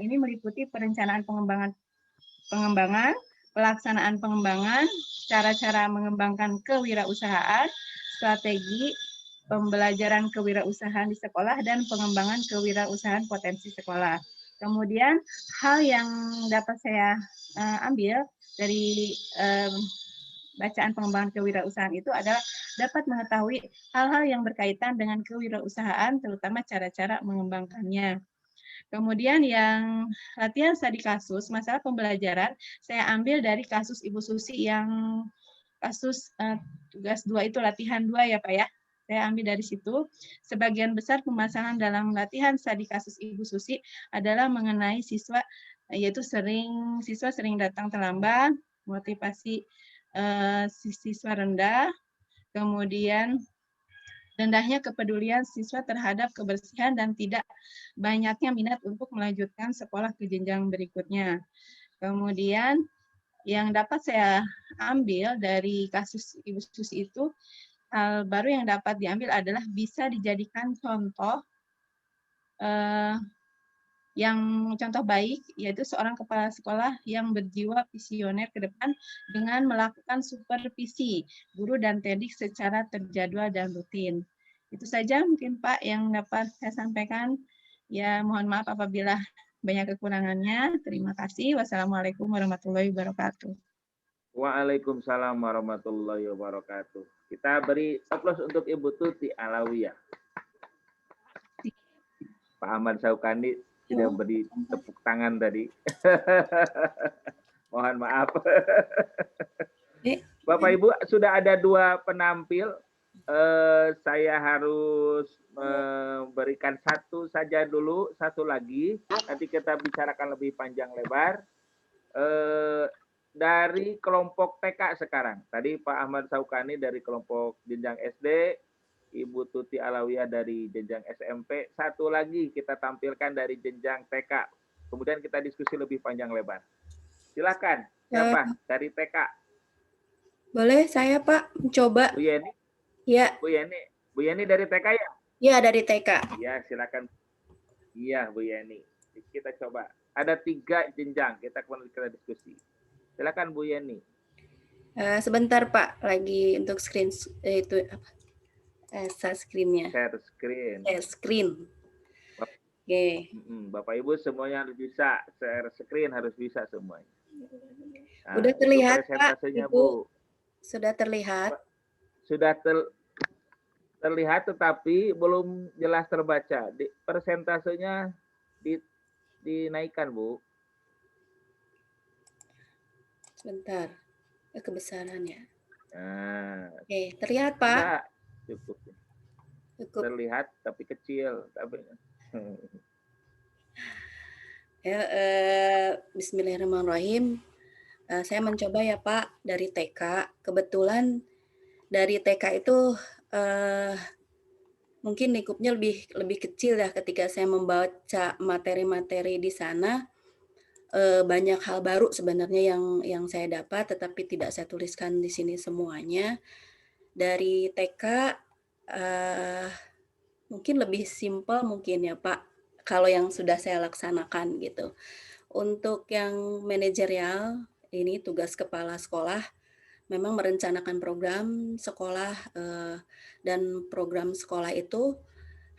ini meliputi perencanaan pengembangan, pelaksanaan pengembangan, cara-cara mengembangkan kewirausahaan, strategi, pembelajaran kewirausahaan di sekolah, dan pengembangan kewirausahaan potensi sekolah. Kemudian hal yang dapat saya ambil dari bacaan pengembangan kewirausahaan itu adalah dapat mengetahui hal-hal yang berkaitan dengan kewirausahaan, terutama cara-cara mengembangkannya. Kemudian yang latihan studi kasus, masalah pembelajaran, saya ambil dari kasus Ibu Susi yang kasus tugas 2 itu latihan 2 ya Pak ya. Saya ambil dari situ. Sebagian besar permasalahan dalam latihan studi kasus Ibu Susi adalah mengenai siswa, yaitu siswa sering datang terlambat, motivasi siswa rendah, kemudian rendahnya kepedulian siswa terhadap kebersihan dan tidak banyaknya minat untuk melanjutkan sekolah ke jenjang berikutnya. Kemudian yang dapat saya ambil dari kasus Ibu Susi itu, hal baru yang dapat diambil adalah bisa dijadikan contoh yang contoh baik, yaitu seorang kepala sekolah yang berjiwa visioner ke depan dengan melakukan supervisi guru dan tendik secara terjadwal dan rutin. Itu saja mungkin Pak yang dapat saya sampaikan. Ya, mohon maaf apabila banyak kekurangannya. Terima kasih. Wassalamualaikum warahmatullahi wabarakatuh. Waalaikumsalam warahmatullahi wabarakatuh. Kita beri aplaus untuk Ibu Tuti Alawiyah. Pak Ahmad Saukani tidak beri tepuk tangan tadi. Mohon maaf. Bapak Ibu, sudah ada 2 penampil. Saya harus memberikan satu saja dulu, satu lagi. Nanti kita bicarakan lebih panjang lebar. Dari kelompok TK sekarang. Tadi Pak Ahmad Saukani dari kelompok jenjang SD, Ibu Tuti Alawiyah dari jenjang SMP. Satu lagi kita tampilkan dari jenjang TK. Kemudian kita diskusi lebih panjang lebar. Silakan. Siapa? Dari TK. Boleh saya Pak mencoba? Bu Yeni. Ya. Bu Yeni dari TK ya? Ya, dari TK. Ya, silakan. Iya, Bu Yeni. Kita coba. Ada 3 jenjang. Kita diskusi. Silakan Bu Yeni. Sebentar Pak, lagi untuk screen itu apa? Share screen-nya. Share screen. Share screen. Oke. Bapak Ibu semuanya harus bisa. Share screen harus bisa semuanya. Nah, udah terlihat Pak, Ibu. Bu? Sudah terlihat? Sudah terlihat tetapi belum jelas terbaca. Persentasenya dinaikkan, Bu. Sebentar. Kebesarannya. Nah, oke, terlihat Pak? Enggak, cukup. Cukup. Terlihat tapi kecil. Ya, Bismillahirrahmanirrahim. Saya mencoba ya Pak dari TK. Kebetulan dari TK itu mungkin lingkupnya lebih kecil ya ketika saya membaca materi-materi di sana. Banyak hal baru sebenarnya yang saya dapat, tetapi tidak saya tuliskan di sini semuanya. Dari TK mungkin lebih simpel mungkin ya Pak, kalau yang sudah saya laksanakan gitu. Untuk yang manajerial, ini tugas kepala sekolah, memang merencanakan program sekolah dan program sekolah itu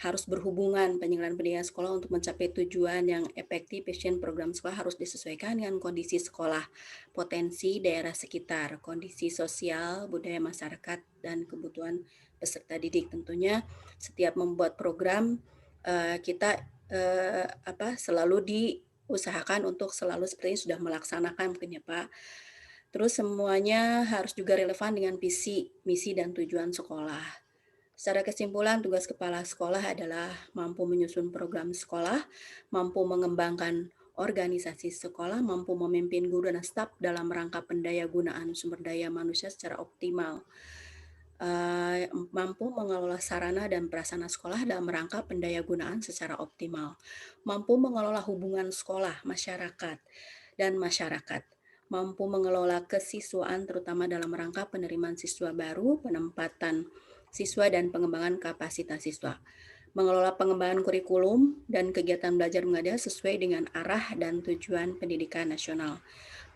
harus berhubungan penyelenggaraan pendidikan sekolah untuk mencapai tujuan yang efektif, efisien. Program sekolah harus disesuaikan dengan kondisi sekolah, potensi daerah sekitar, kondisi sosial, budaya masyarakat, dan kebutuhan peserta didik. Tentunya setiap membuat program kita selalu diusahakan untuk selalu seperti ini sudah melaksanakan mungkin ya Pak. Terus semuanya harus juga relevan dengan visi, misi, dan tujuan sekolah. Secara kesimpulan, tugas kepala sekolah adalah mampu menyusun program sekolah, mampu mengembangkan organisasi sekolah, mampu memimpin guru dan staf dalam rangka pendayagunaan sumber daya manusia secara optimal, mampu mengelola sarana dan prasarana sekolah dalam rangka pendayagunaan secara optimal, mampu mengelola hubungan sekolah, masyarakat, dan masyarakat, mampu mengelola kesiswaan terutama dalam rangka penerimaan siswa baru, penempatan siswa, dan pengembangan kapasitas siswa, mengelola pengembangan kurikulum dan kegiatan belajar mengajar sesuai dengan arah dan tujuan pendidikan nasional,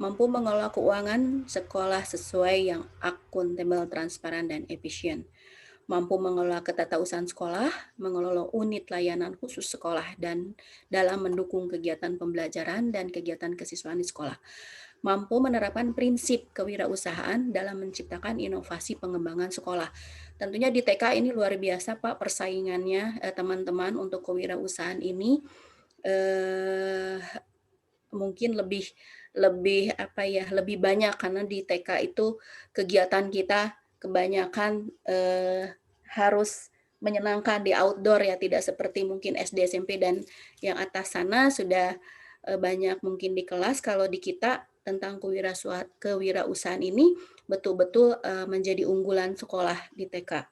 mampu mengelola keuangan sekolah sesuai yang akuntabel, transparan, dan efisien, mampu mengelola ketatausahaan sekolah, mengelola unit layanan khusus sekolah, dan dalam mendukung kegiatan pembelajaran dan kegiatan kesiswaan di sekolah, mampu menerapkan prinsip kewirausahaan dalam menciptakan inovasi pengembangan sekolah. Tentunya di TK ini luar biasa Pak persaingannya teman-teman untuk kewirausahaan ini mungkin lebih banyak karena di TK itu kegiatan kita kebanyakan harus menyenangkan di outdoor ya, tidak seperti mungkin SD, SMP, dan yang atas sana sudah banyak mungkin di kelas. Kalau di kita tentang kewirausahaan ini betul-betul menjadi unggulan sekolah di TK.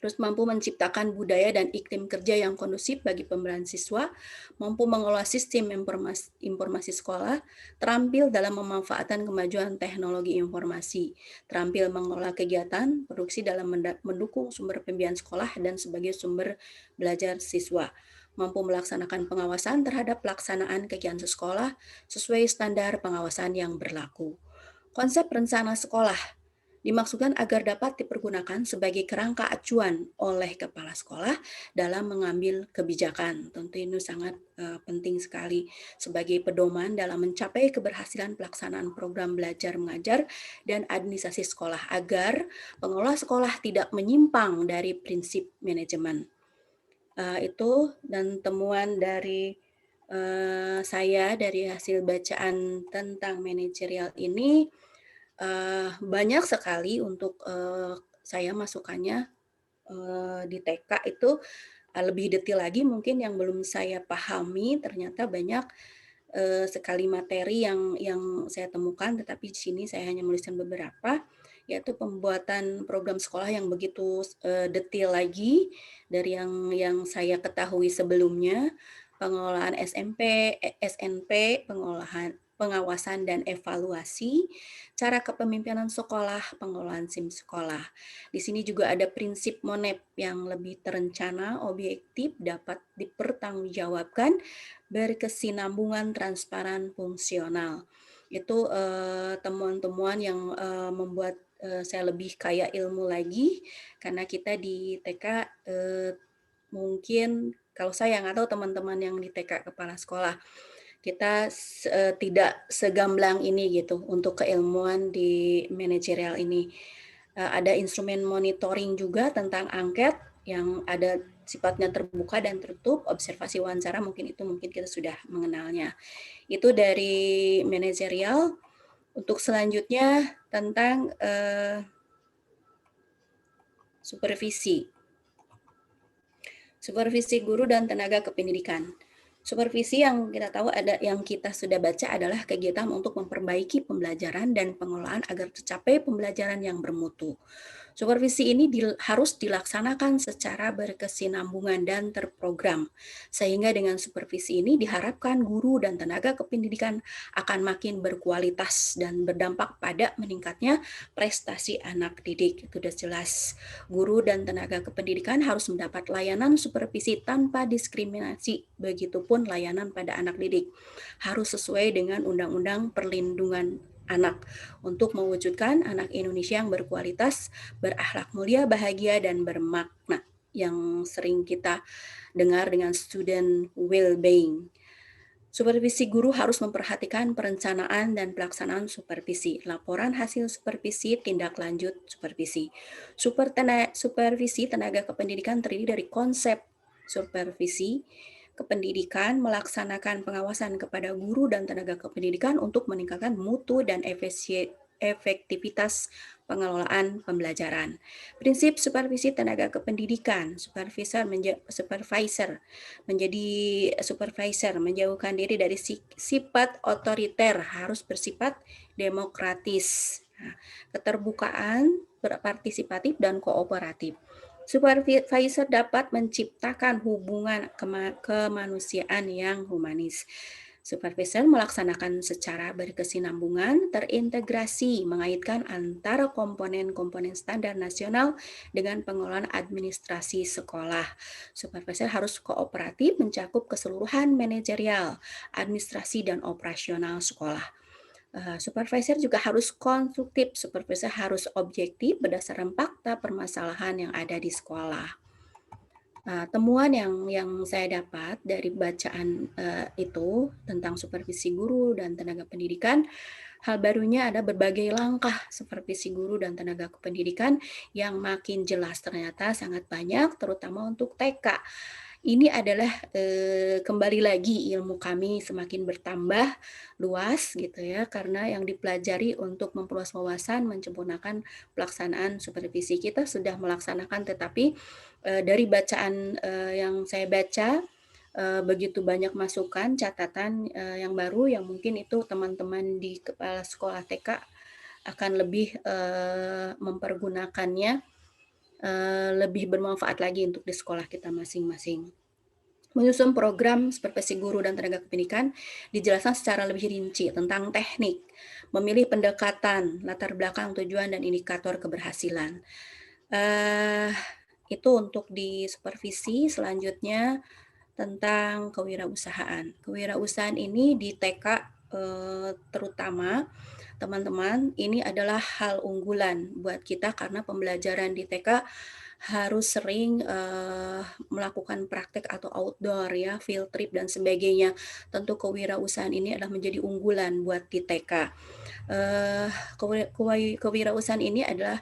Terus mampu menciptakan budaya dan iklim kerja yang kondusif bagi pembelajaran siswa, mampu mengelola sistem informasi sekolah, terampil dalam memanfaatkan kemajuan teknologi informasi, terampil mengelola kegiatan produksi dalam mendukung sumber pembiayaan sekolah dan sebagai sumber belajar siswa, mampu melaksanakan pengawasan terhadap pelaksanaan kegiatan sekolah sesuai standar pengawasan yang berlaku. Konsep rencana sekolah dimaksudkan agar dapat dipergunakan sebagai kerangka acuan oleh kepala sekolah dalam mengambil kebijakan. Tentu ini sangat penting sekali sebagai pedoman dalam mencapai keberhasilan pelaksanaan program belajar mengajar dan administrasi sekolah agar pengelola sekolah tidak menyimpang dari prinsip manajemen. Itu dan temuan dari saya dari hasil bacaan tentang manajerial ini. Banyak sekali untuk saya masukannya di TK itu lebih detail lagi mungkin yang belum saya pahami, ternyata banyak sekali materi yang saya temukan, tetapi di sini saya hanya menuliskan beberapa, yaitu pembuatan program sekolah yang begitu detail lagi dari yang saya ketahui sebelumnya, pengelolaan SMP, SNP, pengawasan dan evaluasi, cara kepemimpinan sekolah, pengelolaan SIM sekolah. Di sini juga ada prinsip MONEP yang lebih terencana, objektif, dapat dipertanggungjawabkan, berkesinambungan, transparan, fungsional. Itu temuan-temuan yang membuat saya lebih kaya ilmu lagi, karena kita di TK mungkin kalau saya nggak tahu teman-teman yang di TK kepala sekolah, kita tidak segamblang ini gitu untuk keilmuan di manajerial ini. Ada instrumen monitoring juga tentang angket yang ada sifatnya terbuka dan tertutup, observasi wawancara mungkin kita sudah mengenalnya. Itu dari manajerial. Untuk selanjutnya tentang supervisi. Supervisi guru dan tenaga kependidikan. Supervisi yang kita tahu yang kita sudah baca adalah kegiatan untuk memperbaiki pembelajaran dan pengelolaan agar tercapai pembelajaran yang bermutu. Supervisi ini harus dilaksanakan secara berkesinambungan dan terprogram, sehingga dengan supervisi ini diharapkan guru dan tenaga kependidikan akan makin berkualitas dan berdampak pada meningkatnya prestasi anak didik. Itu sudah jelas. Guru dan tenaga kependidikan harus mendapat layanan supervisi tanpa diskriminasi, begitupun layanan pada anak didik. Harus sesuai dengan Undang-Undang Perlindungan Anak untuk mewujudkan anak Indonesia yang berkualitas, berakhlak mulia, bahagia, dan bermakna yang sering kita dengar dengan student well-being. Supervisi guru harus memperhatikan perencanaan dan pelaksanaan supervisi, laporan hasil supervisi, tindak lanjut supervisi. Supervisi tenaga kependidikan terdiri dari konsep supervisi kependidikan, melaksanakan pengawasan kepada guru dan tenaga kependidikan untuk meningkatkan mutu dan efektivitas pengelolaan pembelajaran. Prinsip supervisi tenaga kependidikan, supervisor menjauhkan diri dari sifat otoriter, harus bersifat demokratis, keterbukaan, berpartisipatif, dan kooperatif. Supervisor dapat menciptakan hubungan kemanusiaan yang humanis. Supervisor melaksanakan secara berkesinambungan, terintegrasi, mengaitkan antara komponen-komponen standar nasional dengan pengelolaan administrasi sekolah. Supervisor harus kooperatif, mencakup keseluruhan manajerial, administrasi, dan operasional sekolah. Supervisor juga harus konstruktif, supervisor harus objektif berdasarkan fakta permasalahan yang ada di sekolah. Temuan yang saya dapat dari bacaan itu tentang supervisi guru dan tenaga pendidikan, hal barunya ada berbagai langkah supervisi guru dan tenaga kependidikan yang makin jelas, ternyata sangat banyak, terutama untuk TK. Ini adalah kembali lagi ilmu kami semakin bertambah luas gitu ya, karena yang dipelajari untuk memperluas wawasan, menyempurnakan pelaksanaan supervisi. Kita sudah melaksanakan, tetapi dari bacaan yang saya baca, begitu banyak masukan, catatan yang baru yang mungkin itu teman-teman di kepala sekolah TK akan lebih mempergunakannya lebih bermanfaat lagi untuk di sekolah kita masing-masing. Menyusun program supervisi guru dan tenaga kependidikan dijelaskan secara lebih rinci tentang teknik, memilih pendekatan, latar belakang, tujuan, dan indikator keberhasilan. Itu untuk di supervisi. Selanjutnya tentang kewirausahaan. Kewirausahaan ini di TK terutama teman-teman, ini adalah hal unggulan buat kita karena pembelajaran di TK harus sering melakukan praktek atau outdoor ya, field trip dan sebagainya. Tentu kewirausahaan ini adalah menjadi unggulan buat di TK. Kewirausahaan ini adalah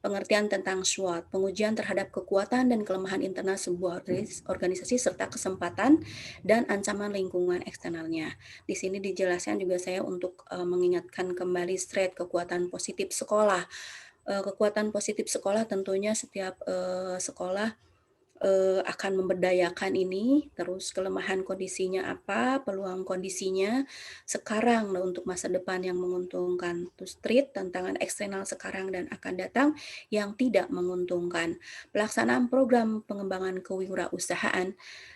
pengertian tentang SWOT, pengujian terhadap kekuatan dan kelemahan internal sebuah organisasi serta kesempatan dan ancaman lingkungan eksternalnya. Di sini dijelaskan juga saya untuk mengingatkan kembali straight kekuatan positif sekolah. Kekuatan positif sekolah tentunya setiap sekolah akan memberdayakan ini, terus kelemahan kondisinya apa, peluang kondisinya sekarang untuk masa depan yang menguntungkan. Terus treat tantangan eksternal sekarang dan akan datang yang tidak menguntungkan. Pelaksanaan program pengembangan kewirausahaan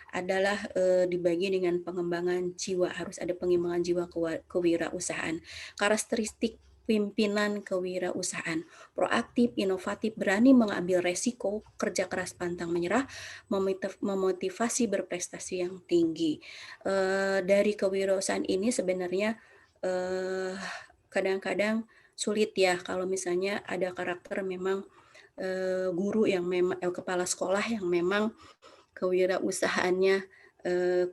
adalah dibagi dengan pengembangan jiwa, harus ada pengembangan jiwa kewirausahaan. Karakteristik pimpinan kewirausahaan, proaktif, inovatif, berani mengambil resiko, kerja keras pantang menyerah, memotivasi berprestasi yang tinggi. Dari kewirausahaan ini sebenarnya kadang-kadang sulit ya kalau misalnya ada karakter memang guru yang memang kepala sekolah yang memang kewirausahaannya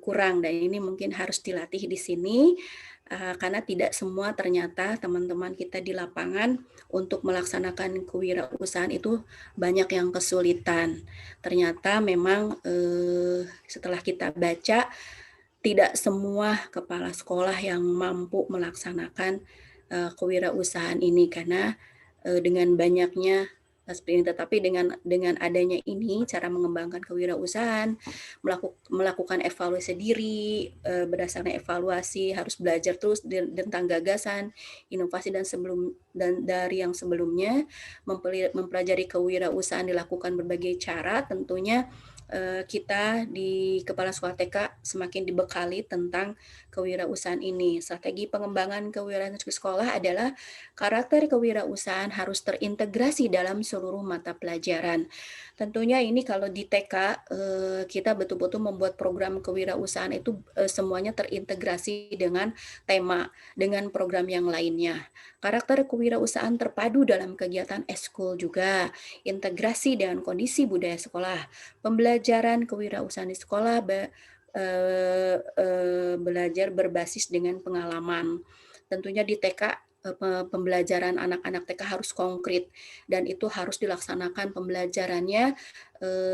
kurang, dan ini mungkin harus dilatih di sini karena tidak semua ternyata teman-teman kita di lapangan untuk melaksanakan kewirausahaan itu banyak yang kesulitan. Ternyata memang setelah kita baca tidak semua kepala sekolah yang mampu melaksanakan kewirausahaan ini karena dengan banyaknya seperti ini. Tetapi dengan adanya ini, cara mengembangkan kewirausahaan, melakukan evaluasi diri, berdasarkan evaluasi harus belajar terus tentang gagasan, inovasi dan dari yang sebelumnya, mempelajari kewirausahaan dilakukan berbagai cara, tentunya kita di Kepala Sekolah TK semakin dibekali tentang kewirausahaan ini. Strategi pengembangan kewirausahaan sekolah adalah karakter kewirausahaan harus terintegrasi dalam seluruh mata pelajaran. Tentunya ini kalau di TK kita betul-betul membuat program kewirausahaan itu semuanya terintegrasi dengan tema, dengan program yang lainnya. Karakter kewirausahaan terpadu dalam kegiatan eskul juga, integrasi dengan kondisi budaya sekolah, pembelajaran kewirausahaan di sekolah, belajar berbasis dengan pengalaman. Tentunya di TK pembelajaran anak-anak TK harus konkret dan itu harus dilaksanakan pembelajarannya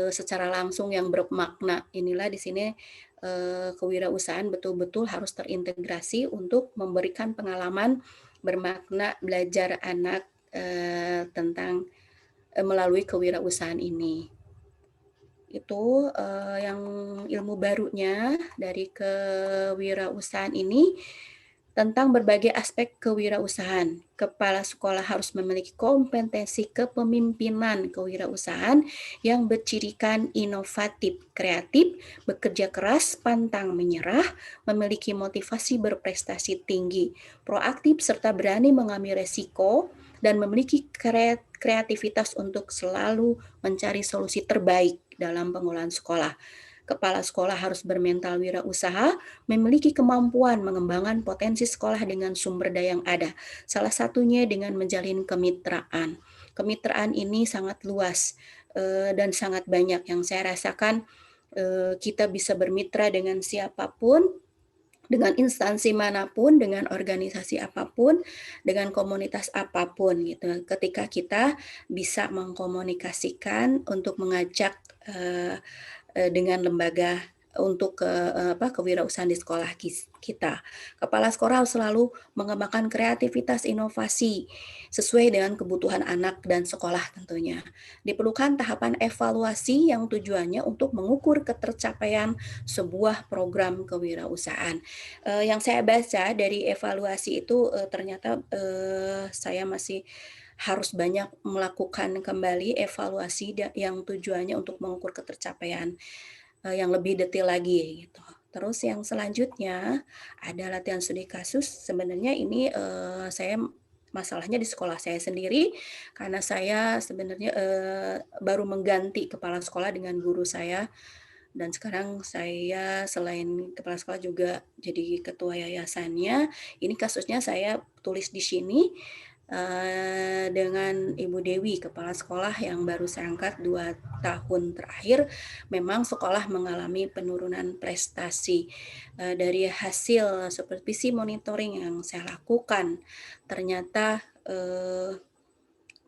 secara langsung yang bermakna. Inilah di sini kewirausahaan betul-betul harus terintegrasi untuk memberikan pengalaman bermakna belajar anak tentang melalui kewirausahaan ini. Itu yang ilmu barunya dari kewirausahaan ini tentang berbagai aspek kewirausahaan. Kepala sekolah harus memiliki kompetensi kepemimpinan kewirausahaan yang bercirikan inovatif, kreatif, bekerja keras, pantang menyerah, memiliki motivasi berprestasi tinggi, proaktif serta berani mengambil resiko, dan memiliki kreativitas untuk selalu mencari solusi terbaik dalam pengelolaan sekolah. Kepala sekolah harus bermental wirausaha, memiliki kemampuan mengembangkan potensi sekolah dengan sumber daya yang ada. Salah satunya dengan menjalin kemitraan. Kemitraan ini sangat luas dan sangat banyak yang saya rasakan kita bisa bermitra dengan siapapun, dengan instansi manapun, dengan organisasi apapun, dengan komunitas apapun gitu. Ketika kita bisa mengkomunikasikan untuk mengajak dengan lembaga untuk kewirausahaan di sekolah kita. Kepala sekolah harus selalu mengembangkan kreativitas inovasi sesuai dengan kebutuhan anak dan sekolah tentunya. Diperlukan tahapan evaluasi yang tujuannya untuk mengukur ketercapaian sebuah program kewirausahaan. Yang saya baca dari evaluasi itu ternyata saya masih harus banyak melakukan kembali evaluasi yang tujuannya untuk mengukur ketercapaian yang lebih detail lagi gitu. Terus yang selanjutnya ada latihan studi kasus. Sebenarnya ini saya masalahnya di sekolah saya sendiri karena saya sebenarnya baru mengganti kepala sekolah dengan guru saya. Dan sekarang saya selain kepala sekolah juga jadi ketua yayasannya. Ini kasusnya saya tulis di sini dengan Ibu Dewi, kepala sekolah yang baru saya angkat 2 tahun terakhir. Memang sekolah mengalami penurunan prestasi. Dari hasil supervisi monitoring yang saya lakukan, ternyata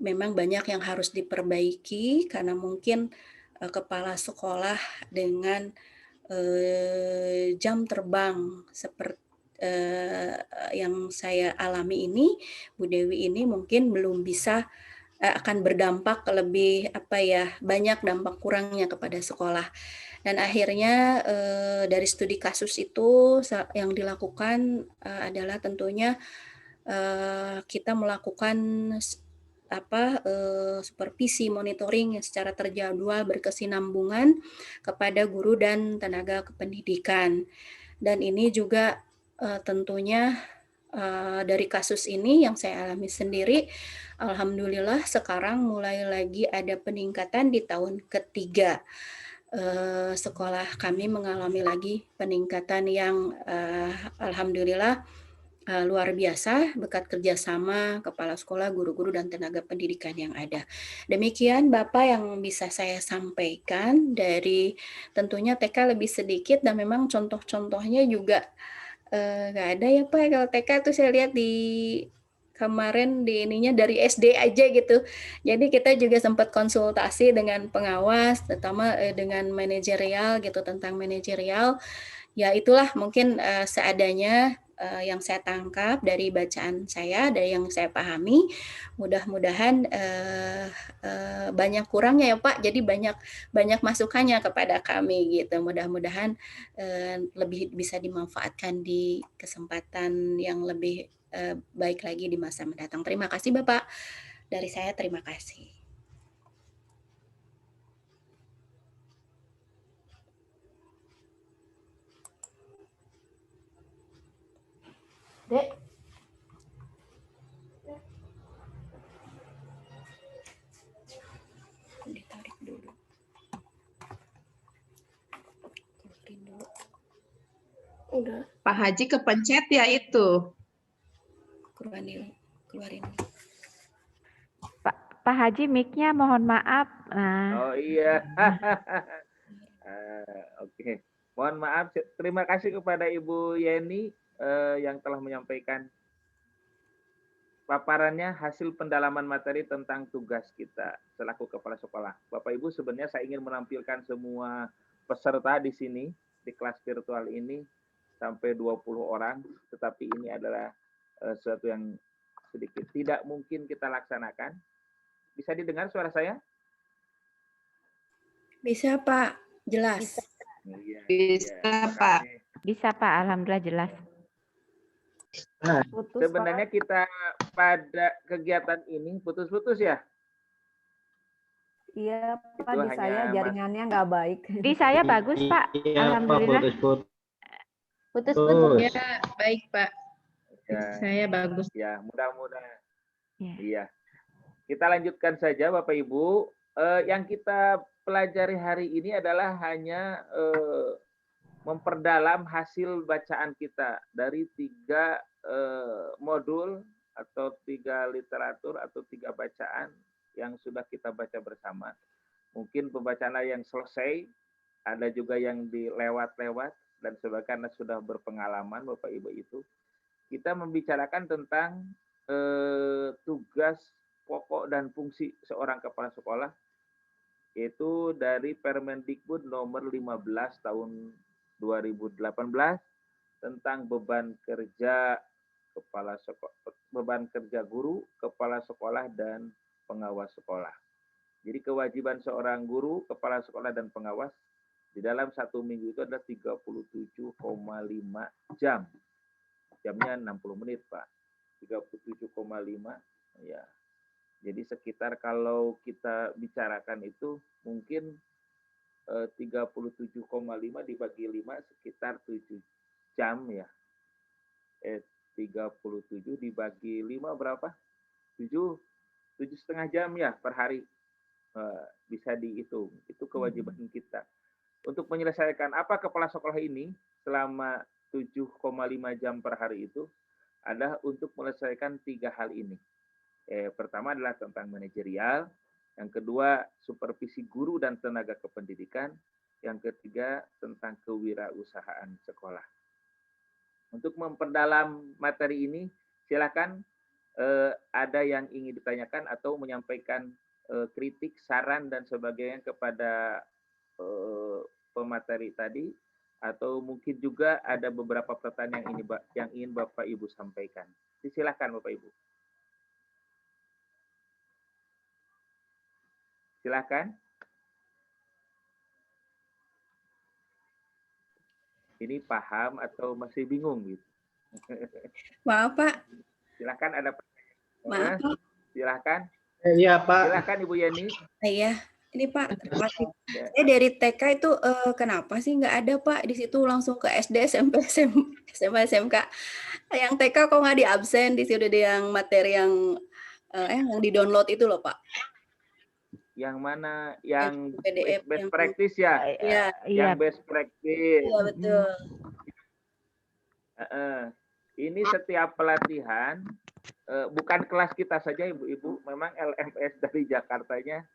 memang banyak yang harus diperbaiki karena mungkin kepala sekolah dengan jam terbang seperti yang saya alami ini, Bu Dewi ini mungkin belum bisa akan berdampak lebih banyak dampak kurangnya kepada sekolah. Dan akhirnya dari studi kasus itu yang dilakukan adalah tentunya kita melakukan supervisi monitoring yang secara terjadwal berkesinambungan kepada guru dan tenaga kependidikan. Dan ini juga tentunya dari kasus ini yang saya alami sendiri, alhamdulillah sekarang mulai lagi ada peningkatan di tahun ketiga. Sekolah kami mengalami lagi peningkatan yang alhamdulillah luar biasa berkat kerjasama kepala sekolah, guru-guru, dan tenaga pendidikan yang ada. Demikian Bapak yang bisa saya sampaikan dari tentunya TK lebih sedikit dan memang contoh-contohnya juga nggak ada ya Pak. Kalau TK tuh saya lihat di kemarin di ininya dari SD aja gitu. Jadi kita juga sempat konsultasi dengan pengawas, terutama dengan manajerial gitu, tentang manajerial. Ya itulah mungkin seadanya yang saya tangkap dari bacaan saya, dari yang saya pahami. Mudah-mudahan banyak kurangnya ya Pak. Jadi banyak masukannya kepada kami gitu. Mudah-mudahan lebih bisa dimanfaatkan di kesempatan yang lebih baik lagi di masa mendatang. Terima kasih Bapak. Dari saya terima kasih. Dek. Ditarik dulu. Keluarin dulu. Udah. Pak Haji kepencet ya itu. Keluarin. Pak Haji, mic-nya mohon maaf. Nah. Oh iya. Oke. Mohon maaf. Terima kasih kepada Ibu Yeni yang telah menyampaikan paparannya hasil pendalaman materi tentang tugas kita selaku kepala sekolah. Bapak Ibu, sebenarnya saya ingin menampilkan semua peserta di sini di kelas virtual ini sampai 20 orang, tetapi ini adalah sesuatu yang sedikit tidak mungkin kita laksanakan. Bisa didengar suara saya? Bisa Pak, jelas. Bisa Pak. Bisa Pak, alhamdulillah jelas. Putus, sebenarnya Pak. Kita pada kegiatan ini putus-putus ya? Iya Pak, di saya jaringannya nggak baik. Di saya bagus Pak, alhamdulillah. Putus-putus. Ya, baik Pak. Ya, saya bagus. Ya, mudah-mudahan. Iya. Kita lanjutkan saja Bapak Ibu. Yang kita pelajari hari ini adalah hanya memperdalam hasil bacaan kita dari 3 modul atau 3 literatur atau 3 bacaan yang sudah kita baca bersama. Mungkin pembacaan yang selesai, ada juga yang dilewat-lewat, dan sebagainya sudah berpengalaman Bapak Ibu itu. Kita membicarakan tentang tugas pokok dan fungsi seorang kepala sekolah, yaitu dari Permendikbud nomor 15 tahun 2018 tentang beban kerja kepala sekolah, beban kerja guru, kepala sekolah, dan pengawas sekolah. Jadi kewajiban seorang guru, kepala sekolah, dan pengawas di dalam 1 minggu itu adalah 37,5 jam. Jamnya 60 menit, Pak. 37,5, ya. Jadi sekitar kalau kita bicarakan itu mungkin 37,5 dibagi 5 sekitar 7 jam ya. 37 dibagi 5 berapa? 7,5 jam ya per hari. Bisa dihitung. Itu kewajiban kita. Untuk menyelesaikan apa kepala sekolah ini selama 7,5 jam per hari itu adalah untuk menyelesaikan 3 hal ini. Pertama adalah tentang manajerial, yang kedua supervisi guru dan tenaga kependidikan, yang ketiga tentang kewirausahaan sekolah. Untuk memperdalam materi ini, silakan ada yang ingin ditanyakan atau menyampaikan kritik, saran, dan sebagainya kepada pemateri tadi, atau mungkin juga ada beberapa pertanyaan yang ingin Bapak Ibu sampaikan. Silakan Bapak Ibu. Silakan. Ini paham atau masih bingung gitu? Maaf Pak, Silakan ada maaf Pak. Silakan. Iya Pak. Silakan Ibu Yeni. Iya, ini Pak, terima kasih. Ya. Saya dari TK itu kenapa sih nggak ada Pak di situ langsung ke SD, SMP, SMA, SMK. Yang TK kok nggak di absen, di situ ada yang materi yang yang di download itu loh Pak. Yang mana? Yang PDF best yang practice ya? Iya. Yang best practice. Iya betul. Ini setiap pelatihan, bukan kelas kita saja Ibu-Ibu, memang LMS dari Jakartanya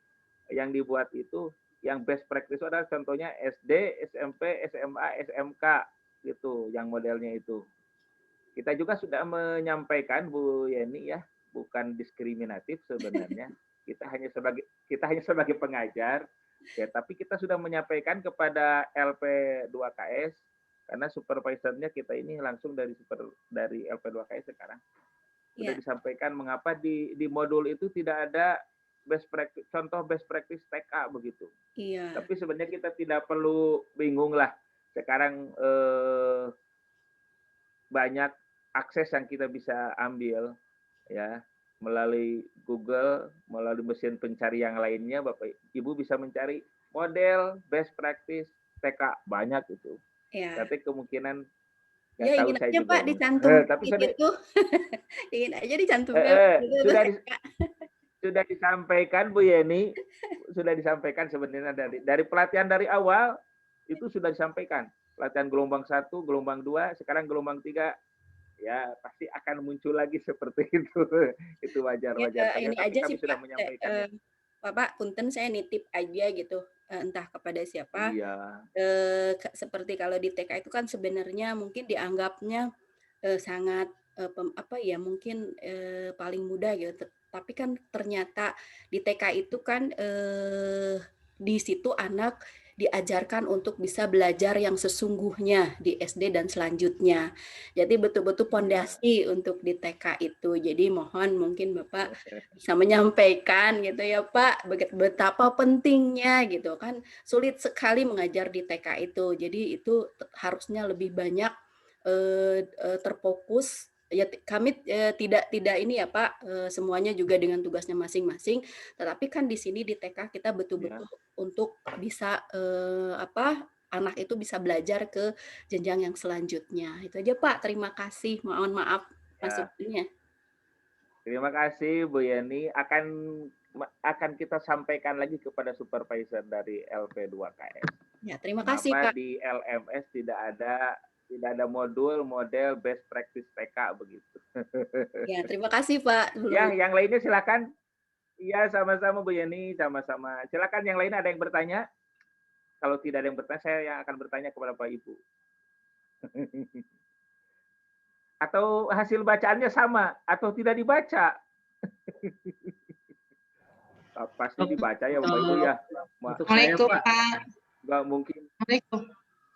yang dibuat itu, yang best practice adalah contohnya SD, SMP, SMA, SMK gitu, yang modelnya itu. Kita juga sudah menyampaikan Bu Yeni ya, bukan diskriminatif sebenarnya. Kita hanya sebagai pengajar, ya, tapi kita sudah menyampaikan kepada LP2KS karena supervisornya kita ini langsung dari LP2KS sekarang. Sudah disampaikan mengapa di modul itu tidak ada best practice, contoh best practice TK begitu. Iya. Tapi sebenarnya kita tidak perlu bingung lah. Sekarang banyak akses yang kita bisa ambil ya melalui Google, melalui mesin pencari yang lainnya, Bapak Ibu bisa mencari model best practice TK banyak itu. Iya. Tapi kemungkinan ya ingin tahu saya aja juga Pak dicantumkan tapi gitu. Ingin aja dicantumkan. Sudah disampaikan Bu Yeni, sudah disampaikan sebenarnya dari pelatihan dari awal itu sudah disampaikan. Pelatihan gelombang 1, gelombang 2, sekarang gelombang 3. Ya pasti akan muncul lagi seperti itu. Itu wajar-wajar. Ini Tapi aja kami sih sudah Pak, menyampaikannya. Bapak punten saya nitip aja gitu, entah kepada siapa. Iya. Seperti kalau di TK itu kan sebenarnya mungkin dianggapnya sangat mungkin paling mudah gitu. Tapi kan ternyata di TK itu kan di situ anak diajarkan untuk bisa belajar yang sesungguhnya di SD dan selanjutnya. Jadi betul-betul pondasi untuk di TK itu. Jadi mohon mungkin Bapak bisa menyampaikan gitu ya Pak, betapa pentingnya gitu kan. Sulit sekali mengajar di TK itu. Jadi itu harusnya lebih banyak terfokus. Ya kami tidak ini ya Pak, semuanya juga dengan tugasnya masing-masing. Tetapi kan di sini di TK kita betul-betul untuk bisa anak itu bisa belajar ke jenjang yang selanjutnya. Itu aja Pak. Terima kasih. Mohon maaf masukannya. Terima kasih Bu Yeni. Akan kita sampaikan lagi kepada supervisor dari LP2KS. Ya, terima kasih Pak. Di LMS tidak ada model best practice TK begitu. Ya, terima kasih Pak. Ya, yang lainnya silakan. Iya, sama-sama Bu Yeni, sama-sama. Silakan yang lain ada yang bertanya. Kalau tidak ada yang bertanya, saya yang akan bertanya kepada Pak Ibu. Atau hasil bacaannya sama atau tidak dibaca? Pasti dibaca ya Bapak Ibu ya. Assalamualaikum Pak. Enggak mungkin.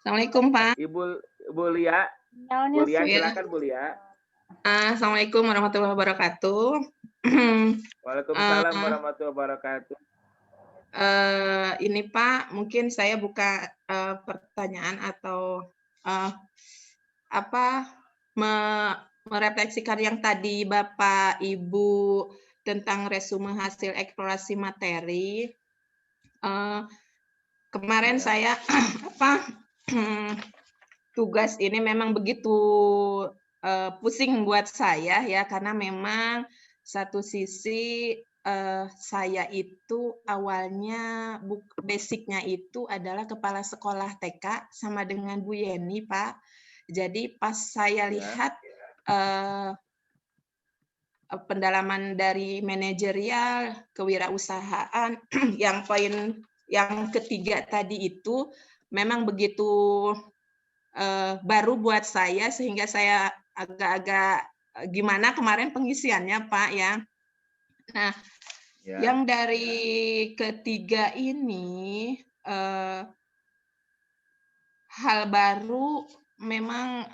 Assalamualaikum Pak. Ibu Lia. Bu Lia, silakan Bu Lia. Assalamualaikum warahmatullahi wabarakatuh. Waalaikumsalam warahmatullahi wabarakatuh. Ini Pak, mungkin saya buka pertanyaan atau merefleksikan yang tadi Bapak Ibu tentang resume hasil eksplorasi materi. Kemarin saya tugas ini memang begitu pusing buat saya ya, karena memang satu sisi saya itu awalnya basicnya itu adalah kepala sekolah TK sama dengan Bu Yeni Pak. Jadi pas saya lihat pendalaman dari manajerial kewirausahaan yang poin yang ketiga tadi itu memang begitu baru buat saya, sehingga saya agak-agak gimana kemarin pengisiannya Pak ya. Nah, yang dari ketiga ini hal baru memang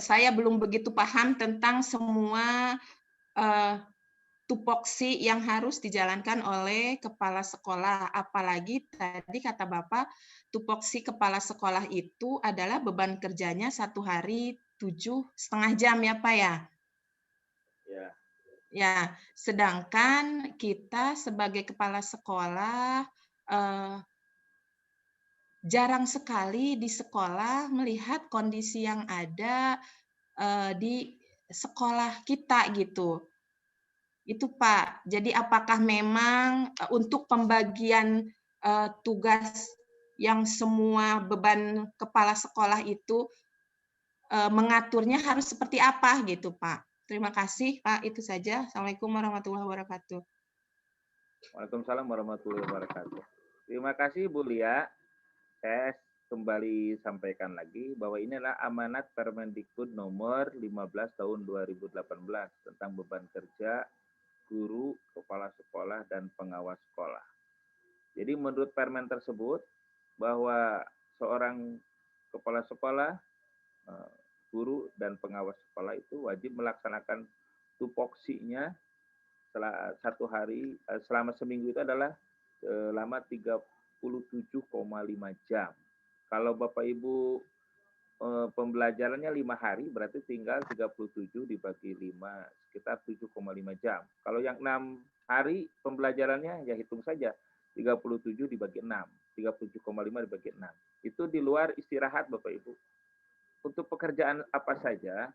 saya belum begitu paham tentang semua tupoksi yang harus dijalankan oleh kepala sekolah. Apalagi tadi kata Bapak, tupoksi kepala sekolah itu adalah beban kerjanya 1 hari 7,5 jam ya Pak ya? Ya. Ya, sedangkan kita sebagai kepala sekolah jarang sekali di sekolah melihat kondisi yang ada di sekolah kita gitu. Itu Pak. Jadi apakah memang untuk pembagian tugas yang semua beban kepala sekolah itu mengaturnya harus seperti apa gitu Pak? Terima kasih Pak, itu saja. Assalamualaikum warahmatullahi wabarakatuh. Waalaikumsalam warahmatullahi wabarakatuh. Terima kasih Bu Lia. Saya kembali sampaikan lagi bahwa ini adalah amanat Permendikbud nomor 15 tahun 2018 tentang beban kerja guru, kepala sekolah, dan pengawas sekolah. Jadi menurut Permen tersebut bahwa seorang kepala sekolah, guru, dan pengawas sekolah itu wajib melaksanakan tupoksinya setelah 1 hari, selama seminggu itu adalah selama 37,5 jam. Kalau Bapak Ibu pembelajarannya 5 hari, berarti tinggal 37 dibagi 5, sekitar 7,5 jam. Kalau yang 6 hari pembelajarannya, ya hitung saja, 37 dibagi 6, 37,5 dibagi 6. Itu di luar istirahat Bapak Ibu. Untuk pekerjaan apa saja,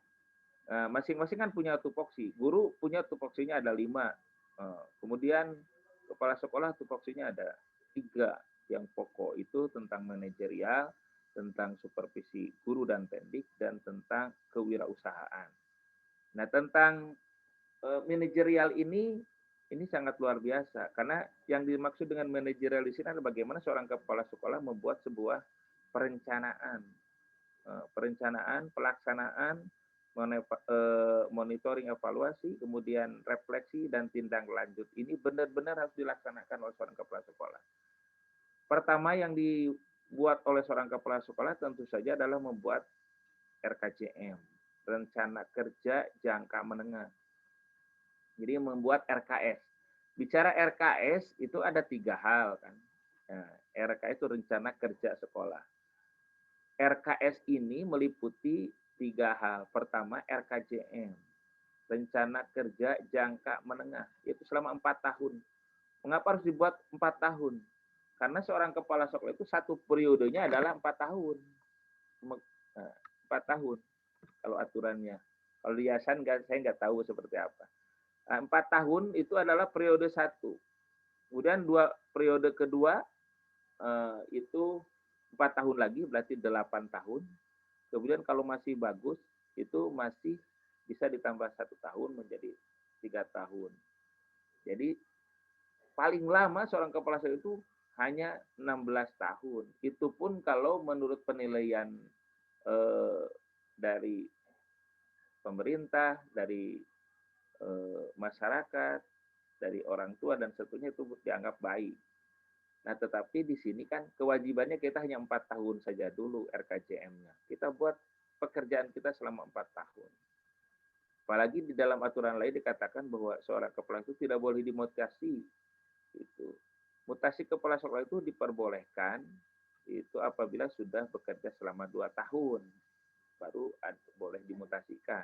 masing-masing kan punya tupoksi. Guru punya tupoksinya ada 5. Kemudian kepala sekolah tupoksinya ada 3. Yang pokok itu tentang manajerial, tentang supervisi guru dan pendik, dan tentang kewirausahaan. Nah, tentang manajerial ini sangat luar biasa, karena yang dimaksud dengan manajerial di sini adalah bagaimana seorang kepala sekolah membuat sebuah perencanaan, pelaksanaan, monitoring, evaluasi, kemudian refleksi dan tindak lanjut. Ini benar-benar harus dilaksanakan oleh seorang kepala sekolah. Pertama yang dibuat oleh seorang kepala sekolah tentu saja adalah membuat RKJM, rencana kerja jangka menengah. Jadi membuat RKS. Bicara RKS itu ada 3 hal kan. Nah, RKS itu rencana kerja sekolah. RKS ini meliputi 3 hal. Pertama RKJM, rencana kerja jangka menengah, yaitu selama 4 tahun. Mengapa harus dibuat 4 tahun? Karena seorang kepala sekolah itu satu periodenya adalah 4 tahun. 4 tahun kalau aturannya. Kalau di yayasan saya nggak tahu seperti apa. 4 tahun itu adalah periode 1. Kemudian periode kedua itu 4 tahun lagi, berarti 8 tahun. Kemudian kalau masih bagus, itu masih bisa ditambah 1 tahun menjadi 3 tahun. Jadi paling lama seorang kepala sekolah itu hanya 16 tahun. Itu pun kalau menurut penilaian dari pemerintah, dari masyarakat, dari orang tua, dan seterusnya itu dianggap baik. Nah, tetapi di sini kan kewajibannya kita hanya 4 tahun saja dulu RKJM-nya. Kita buat pekerjaan kita selama 4 tahun. Apalagi di dalam aturan lain dikatakan bahwa seorang kepala itu tidak boleh dimutasi. Itu. Mutasi kepala sekolah itu diperbolehkan itu apabila sudah bekerja selama 2 tahun. Baru boleh dimutasikan.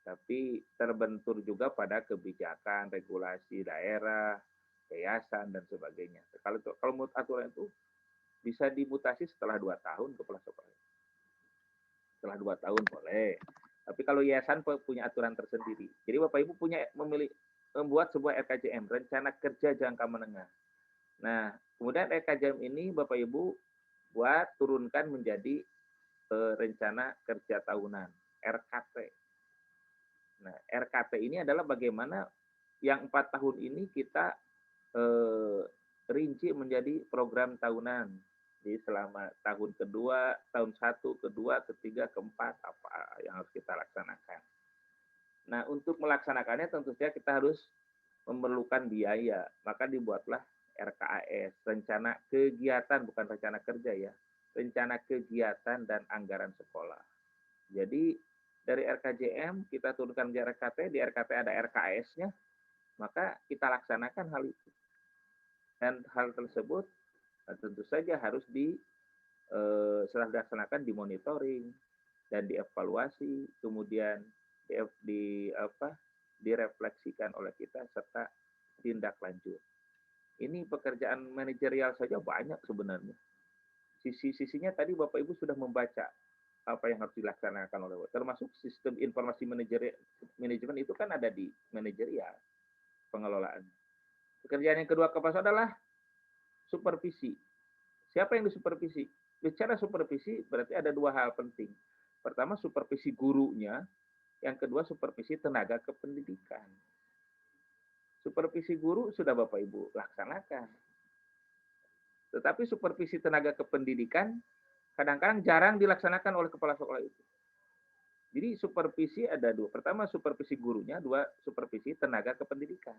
Tapi terbentur juga pada kebijakan, regulasi daerah, yayasan, dan sebagainya. Kalau aturan itu bisa dimutasi setelah 2 tahun kepala sekolah. Setelah 2 tahun boleh. Tapi kalau yayasan punya aturan tersendiri. Jadi Bapak Ibu membuat sebuah RKJM, rencana kerja jangka menengah. Nah, kemudian RKJM ini Bapak Ibu buat turunkan menjadi rencana kerja tahunan, RKT. Nah, RKT ini adalah bagaimana yang 4 tahun ini kita rinci menjadi program tahunan. Jadi selama tahun kedua, tahun 1, kedua, ketiga, keempat, apa yang harus kita laksanakan. Nah, untuk melaksanakannya tentu saja kita harus memerlukan biaya. Maka dibuatlah RKAS, rencana kegiatan, bukan rencana kerja ya. Rencana kegiatan dan anggaran sekolah. Jadi dari RKJM kita turunkan menjadi RKT, di RKT ada RKAS-nya, maka kita laksanakan hal itu. Dan hal tersebut tentu saja harus setelah dilaksanakan dimonitoring dan dievaluasi, kemudian direfleksikan oleh kita serta tindak lanjut. Ini pekerjaan manajerial saja banyak sebenarnya. Sisi-sisinya tadi Bapak Ibu sudah membaca apa yang harus dilaksanakan oleh termasuk sistem informasi manajemen itu kan ada di manajerial pengelolaan. Pekerjaan yang kedua Kepala adalah supervisi. Siapa yang disupervisi? Bicara supervisi berarti ada dua hal penting. Pertama supervisi gurunya, yang kedua supervisi tenaga kependidikan. Supervisi guru sudah Bapak Ibu laksanakan. Tetapi supervisi tenaga kependidikan kadang-kadang jarang dilaksanakan oleh kepala sekolah itu. Jadi supervisi ada dua. Pertama supervisi gurunya, dua supervisi tenaga kependidikan.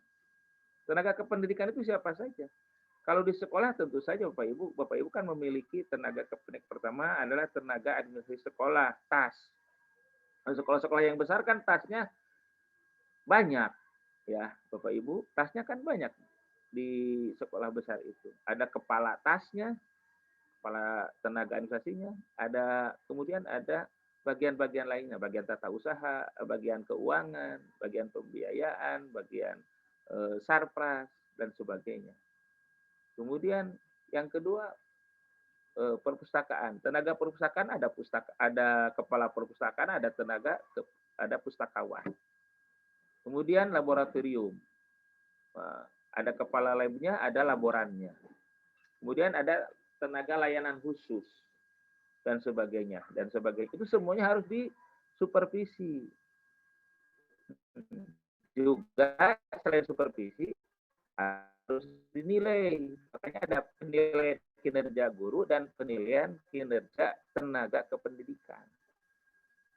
Tenaga kependidikan itu siapa saja? Kalau di sekolah tentu saja Bapak Ibu kan memiliki tenaga kependidikan. Pertama adalah tenaga administrasi sekolah, TAS. Sekolah-sekolah yang besar kan tasnya banyak. Ya, Bapak Ibu, tasnya kan banyak di sekolah besar itu. Ada kepala tasnya, kepala tenaga administrasinya, kemudian ada bagian-bagian lainnya, bagian tata usaha, bagian keuangan, bagian pembiayaan, bagian sarpras dan sebagainya. Kemudian yang kedua perpustakaan. Tenaga perpustakaan ada kepala perpustakaan, ada pustakawan. Kemudian laboratorium. Ada kepala labnya, ada laborannya. Kemudian ada tenaga layanan khusus dan sebagainya. Itu semuanya harus disupervisi. Juga selain supervisi harus dinilai. Makanya ada penilaian kinerja guru dan penilaian kinerja tenaga kependidikan.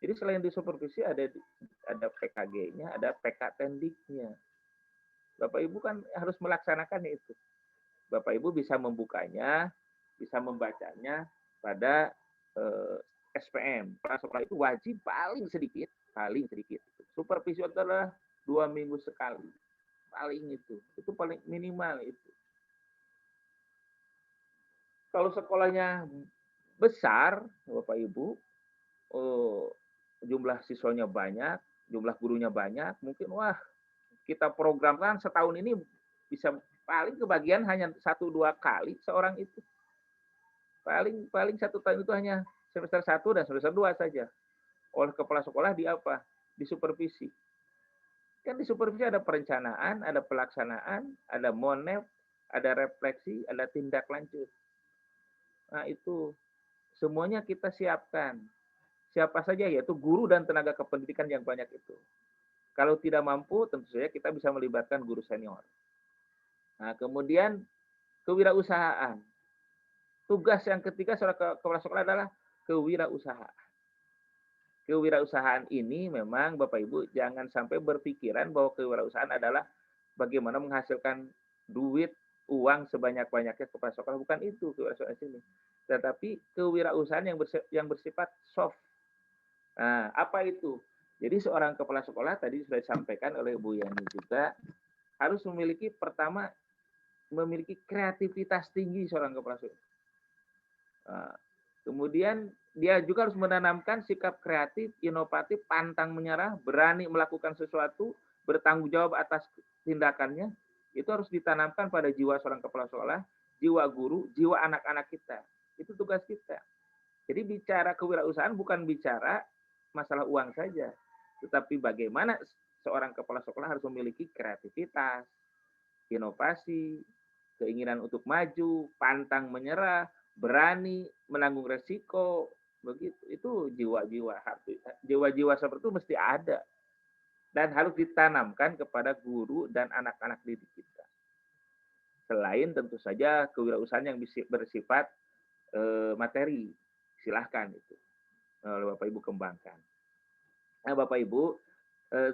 Jadi selain disupervisi ada PKG-nya, ada PK-tendiknya. Bapak Ibu kan harus melaksanakan itu. Bapak Ibu bisa membukanya, bisa membacanya pada SPM. Kepala sekolah itu wajib paling sedikit. Supervisi adalah 2 minggu sekali. Paling itu paling minimal itu. Kalau sekolahnya besar, Bapak Ibu, jumlah siswanya banyak, jumlah gurunya banyak, mungkin kita programkan setahun ini bisa paling kebagian hanya 1-2 kali seorang itu. Paling 1 tahun itu hanya semester 1 dan semester 2 saja. Oleh kepala sekolah disupervisi. Kan di supervisi ada perencanaan, ada pelaksanaan, ada monef, ada refleksi, ada tindak lanjut. Nah itu semuanya kita siapkan. Siapa saja yaitu guru dan tenaga kependidikan yang banyak itu. Kalau tidak mampu tentu saja kita bisa melibatkan guru senior. Nah kemudian kewirausahaan. Tugas yang ketiga kepala sekolah adalah kewirausahaan. Kewirausahaan ini memang Bapak Ibu jangan sampai berpikiran bahwa kewirausahaan adalah bagaimana menghasilkan uang sebanyak-banyaknya kepada sekolah. Bukan itu kewirausahaan ini. Tetapi kewirausahaan yang bersifat soft. Nah, apa itu? Jadi seorang kepala sekolah tadi sudah disampaikan oleh Bu Yani juga harus memiliki kreativitas tinggi seorang kepala sekolah. Nah, kemudian dia juga harus menanamkan sikap kreatif, inovatif, pantang menyerah, berani melakukan sesuatu, bertanggung jawab atas tindakannya. Itu harus ditanamkan pada jiwa seorang kepala sekolah, jiwa guru, jiwa anak-anak kita. Itu tugas kita. Jadi bicara kewirausahaan bukan bicara masalah uang saja, tetapi bagaimana seorang kepala sekolah harus memiliki kreativitas, inovasi, keinginan untuk maju, pantang menyerah, berani menanggung resiko, begitu. Itu jiwa-jiwa seperti itu mesti ada dan harus ditanamkan kepada guru dan anak-anak didik kita. Selain tentu saja kewirausahaan yang bersifat materi, silahkan itu oleh Bapak Ibu kembangkan. Nah Bapak Ibu,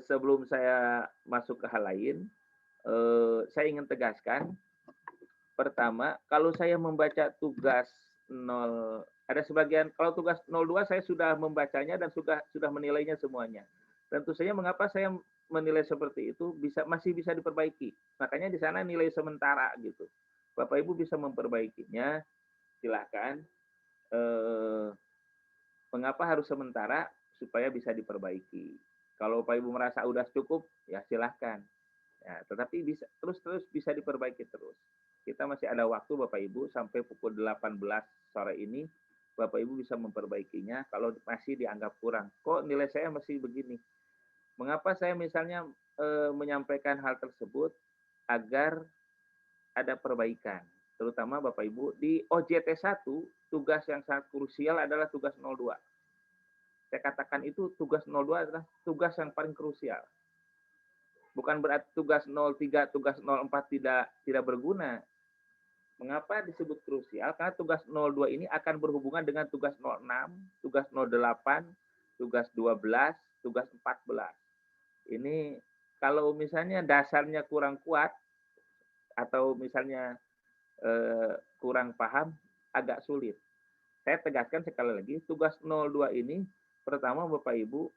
sebelum saya masuk ke hal lain, saya ingin tegaskan. Pertama, kalau saya membaca tugas 0, ada sebagian, kalau tugas 02 saya sudah membacanya dan sudah menilainya semuanya. Tentu saja mengapa saya menilai seperti itu masih bisa diperbaiki. Makanya di sana nilai sementara gitu. Bapak Ibu bisa memperbaikinya, silahkan. Mengapa harus sementara? Supaya bisa diperbaiki. Kalau Bapak Ibu merasa udah cukup, ya silahkan. Ya, tetapi terus bisa diperbaiki terus. Kita masih ada waktu Bapak Ibu sampai pukul 18 sore ini, Bapak Ibu bisa memperbaikinya kalau masih dianggap kurang. Kok nilai saya masih begini? Mengapa saya misalnya menyampaikan hal tersebut agar ada perbaikan, terutama Bapak Ibu di OJT 1 tugas yang sangat krusial adalah tugas 02. Saya katakan itu tugas 02 adalah tugas yang paling krusial. Bukan berarti tugas 03, tugas 04 tidak berguna. Mengapa disebut krusial? Karena tugas 02 ini akan berhubungan dengan tugas 06, tugas 08, tugas 12, tugas 14. Ini kalau misalnya dasarnya kurang kuat atau misalnya kurang paham, agak sulit. Saya tegaskan sekali lagi, tugas 02 ini pertama Bapak Ibu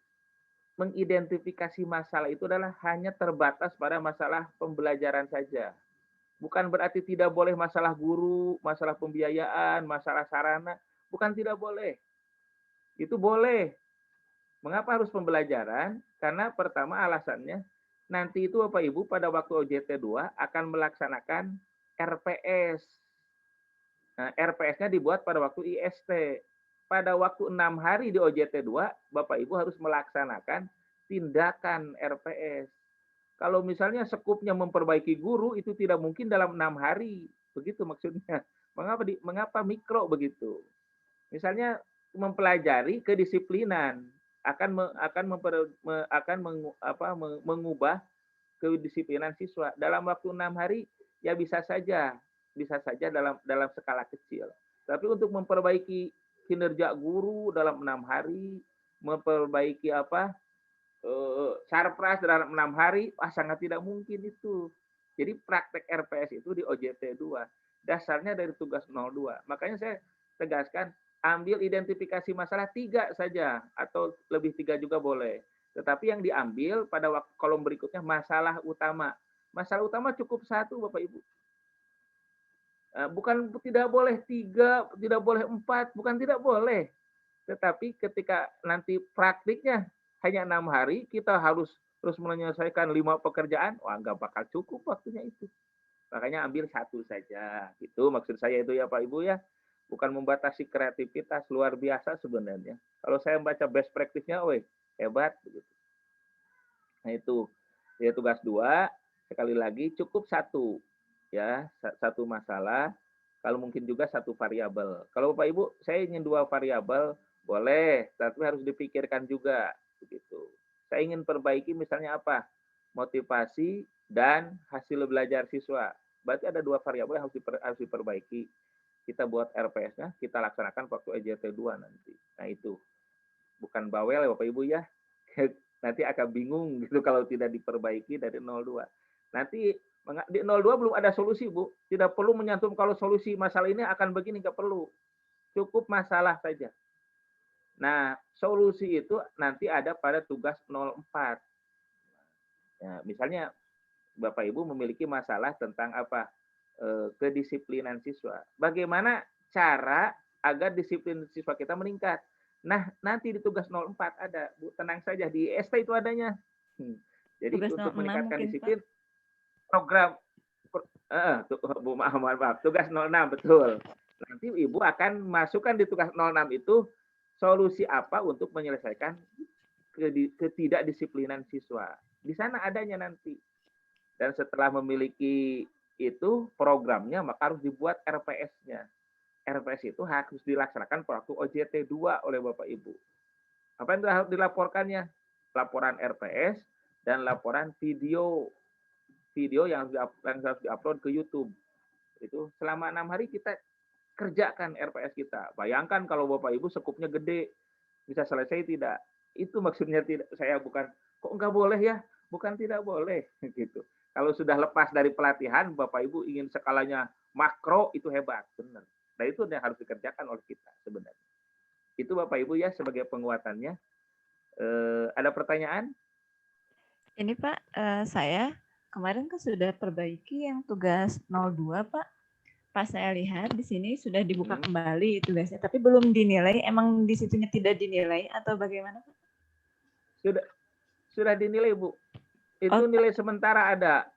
mengidentifikasi masalah itu adalah hanya terbatas pada masalah pembelajaran saja. Bukan berarti tidak boleh masalah guru, masalah pembiayaan, masalah sarana, bukan tidak boleh. Itu boleh. Mengapa harus pembelajaran? Karena pertama alasannya, nanti itu Bapak Ibu pada waktu OJT 2 akan melaksanakan RPS. Nah, RPS-nya dibuat pada waktu IST. Pada waktu 6 hari di OJT 2, Bapak Ibu harus melaksanakan tindakan RPS. Kalau misalnya sekupnya memperbaiki guru, itu tidak mungkin dalam 6 hari. Begitu maksudnya. Mengapa mikro begitu? Misalnya mempelajari kedisiplinan akan mengubah kedisiplinan siswa dalam waktu 6 hari, ya bisa saja dalam skala kecil. Tapi untuk memperbaiki kinerja guru dalam 6 hari, memperbaiki sarpras dalam 6 hari, sangat tidak mungkin itu. Jadi praktek RPS itu di OJT 2, dasarnya dari tugas 02. Makanya saya tegaskan, ambil identifikasi masalah 3 saja, atau lebih 3 juga boleh. Tetapi yang diambil pada kolom berikutnya masalah utama. Masalah utama cukup 1, Bapak Ibu. Bukan tidak boleh 3, tidak boleh 4, bukan tidak boleh. Tetapi ketika nanti praktiknya hanya 6 hari, kita harus terus menyelesaikan 5 pekerjaan, nggak bakal cukup waktunya itu. Makanya ambil 1 saja. Itu maksud saya itu ya Pak Ibu ya. Bukan membatasi kreativitas, luar biasa sebenarnya. Kalau saya membaca best practice-nya, hebat. Nah itu, ya tugas 2, sekali lagi cukup 1. Ya, 1 masalah, kalau mungkin juga 1 variabel. Kalau Bapak Ibu, saya ingin 2 variabel, boleh, tapi harus dipikirkan juga. Begitu. Saya ingin perbaiki misalnya apa? Motivasi dan hasil belajar siswa. Berarti ada 2 variabel yang harus diperbaiki. Kita buat RPS-nya, kita laksanakan waktu EJT 2 nanti. Nah itu, bukan bawel ya Bapak Ibu ya. Nanti akan bingung gitu kalau tidak diperbaiki dari 02. Nanti di 02 belum ada solusi, Bu. Tidak perlu menyantum kalau solusi masalah ini akan begini, nggak perlu. Cukup masalah saja. Nah, solusi itu nanti ada pada tugas 04. Ya, misalnya Bapak Ibu memiliki masalah tentang apa? Kedisiplinan siswa. Bagaimana cara agar disiplin siswa kita meningkat? Nah, nanti di tugas 04 ada, Bu. Tenang saja, di IST itu adanya. Jadi tugas untuk meningkatkan disiplin, Pak. Program Bu, maaf, tugas 06 betul. Nanti Ibu akan masukkan di tugas 06 itu solusi apa untuk menyelesaikan ketidakdisiplinan siswa. Di sana adanya nanti. Dan setelah memiliki itu programnya, maka harus dibuat RPS-nya. RPS itu harus dilaksanakan waktu OJT 2 oleh Bapak Ibu. Apa yang harus dilaporkannya? Laporan RPS dan laporan video yang harus diupload ke YouTube. Itu selama 6 hari kita kerjakan RPS kita. Bayangkan kalau Bapak Ibu sekupnya gede, bisa selesai tidak? Itu maksudnya tidak. Saya bukan kok nggak boleh ya? Bukan tidak boleh gitu. Kalau sudah lepas dari pelatihan, Bapak Ibu ingin skalanya makro, itu hebat, benar. Nah itu yang harus dikerjakan oleh kita sebenarnya. Itu Bapak Ibu ya sebagai penguatannya. Ada pertanyaan? Ini Pak, saya kemarin kan sudah perbaiki yang tugas 02 Pak. Pas saya lihat di sini sudah dibuka kembali tugasnya, tapi belum dinilai. Emang di situnya tidak dinilai atau bagaimana Pak? Sudah dinilai Bu. Itu nilai sementara ada.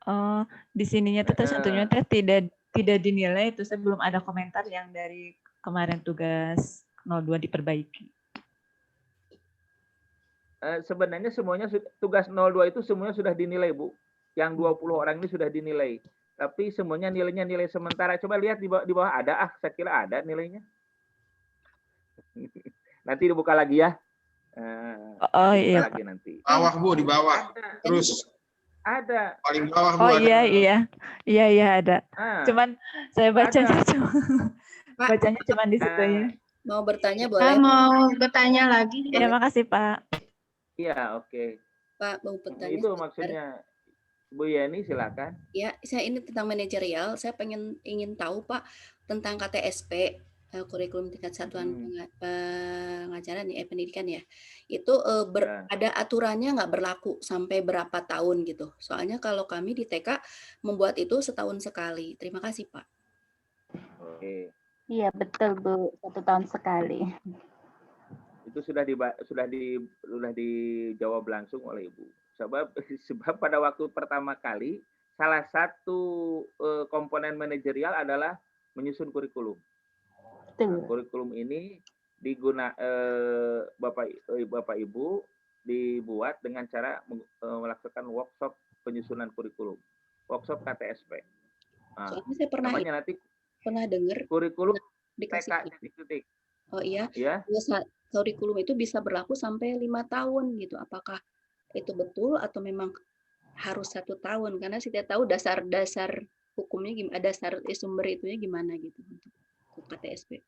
Oh, di sininya tuh satunya tidak dinilai, itu saya belum ada komentar yang dari kemarin tugas 02 diperbaiki. Sebenarnya semuanya tugas 02 itu semuanya sudah dinilai Bu. Yang 20 orang ini sudah dinilai. Tapi semuanya nilainya nilai sementara. Coba lihat di bawah ada, saya kira ada nilainya. Nanti dibuka lagi ya. Iya. Lagi nanti. Bawah Bu, di bawah. Terus. Ada. Paling bawah Bu. Oh iya ada. Cuman saya bacanya bacanya cuma di situ ya. Mau bertanya boleh? Mau bertanya lagi? Ya, makasih Pak. Iya, oke. Pak, mau bertanya. Itu maksudnya. Bu Yeni, silakan. Ya, saya ini tentang manajerial. Saya ingin tahu Pak tentang KTSP, kurikulum tingkat satuan pengajaran pendidikan ya. Itu ada aturannya nggak berlaku sampai berapa tahun gitu? Soalnya kalau kami di TK membuat itu setahun sekali. Terima kasih Pak. Oke. Iya betul Bu, 1 tahun sekali. Itu sudah dijawab langsung oleh Ibu. Sebab pada waktu pertama kali salah satu komponen manajerial adalah menyusun kurikulum. Nah, kurikulum ini Bapak Ibu dibuat dengan cara melakukan workshop penyusunan kurikulum, workshop KTSP. Nah, saya pernah dengar kurikulum dikasih titik. Oh iya, ya? Kurikulum itu bisa berlaku sampai 5 tahun gitu. Apakah itu betul atau memang harus 1 tahun? Karena saya tidak tahu dasar hukumnya gimana, dasar sumber itunya gimana gitu untuk KTSP.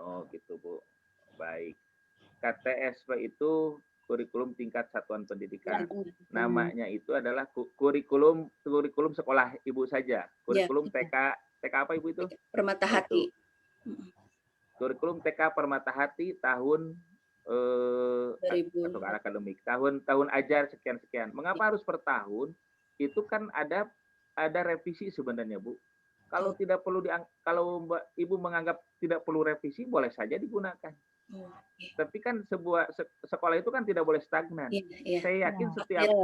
Oh gitu Bu. Baik. KTSP itu kurikulum tingkat satuan pendidikan. Namanya itu adalah kurikulum sekolah Ibu saja. Kurikulum TK apa Ibu itu? Permata Hati. Kurikulum TK Permata Hati tahun atau akademik tahun ajar sekian. Mengapa harus per tahun? Itu kan ada revisi sebenarnya Bu. Kalau tidak perlu kalau Ibu menganggap tidak perlu revisi, boleh saja digunakan. Tapi kan sebuah sekolah itu kan tidak boleh stagnan. Saya yakin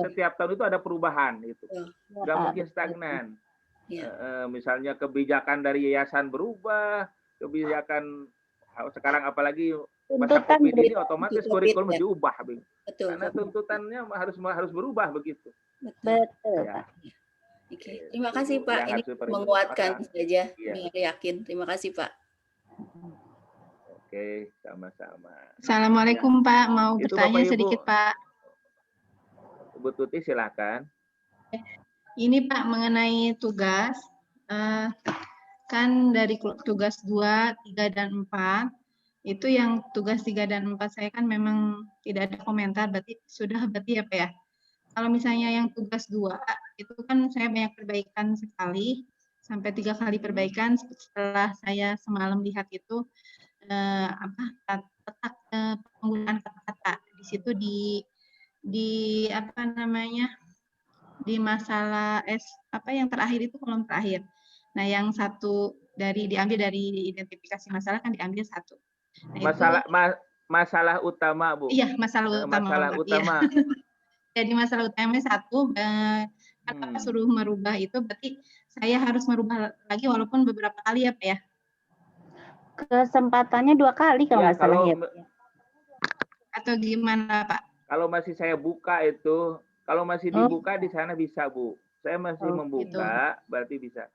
setiap tahun itu ada perubahan itu. Nggak mungkin stagnan. Misalnya kebijakan dari yayasan berubah, kebijakan sekarang apalagi masa COVID ini otomatis kurikulum diubah. Karena tuntutannya harus berubah begitu. Betul. Ya. Oke. Terima kasih Pak. Ini menguatkan saja. Biar yakin. Terima kasih Pak. Oke, sama-sama. Assalamualaikum Pak. Mau bertanya sedikit Pak. Bu Tuti silakan. Ini Pak mengenai tugas. Kan dari tugas 2, 3, dan 4. Itu yang tugas 3 dan 4 saya kan memang tidak ada komentar. Berarti ya Pak ya. Kalau misalnya yang tugas 2 itu kan saya banyak perbaikan sekali, sampai 3 kali perbaikan setelah saya semalam lihat itu penggunaan kata-kata di situ di masalah yang terakhir itu kolom terakhir. Nah, yang satu diambil dari identifikasi masalah kan diambil 1. Nah, masalah utama Bu. Iya, masalah utama. Iya. Jadi masalah utamanya 1, kata suruh merubah itu berarti saya harus merubah lagi walaupun beberapa kali ya Pak ya? Kesempatannya 2 kali kalau nggak salah ya. Atau gimana Pak? Kalau masih saya buka itu, kalau masih dibuka di sana bisa Bu. Saya masih membuka, berarti bisa.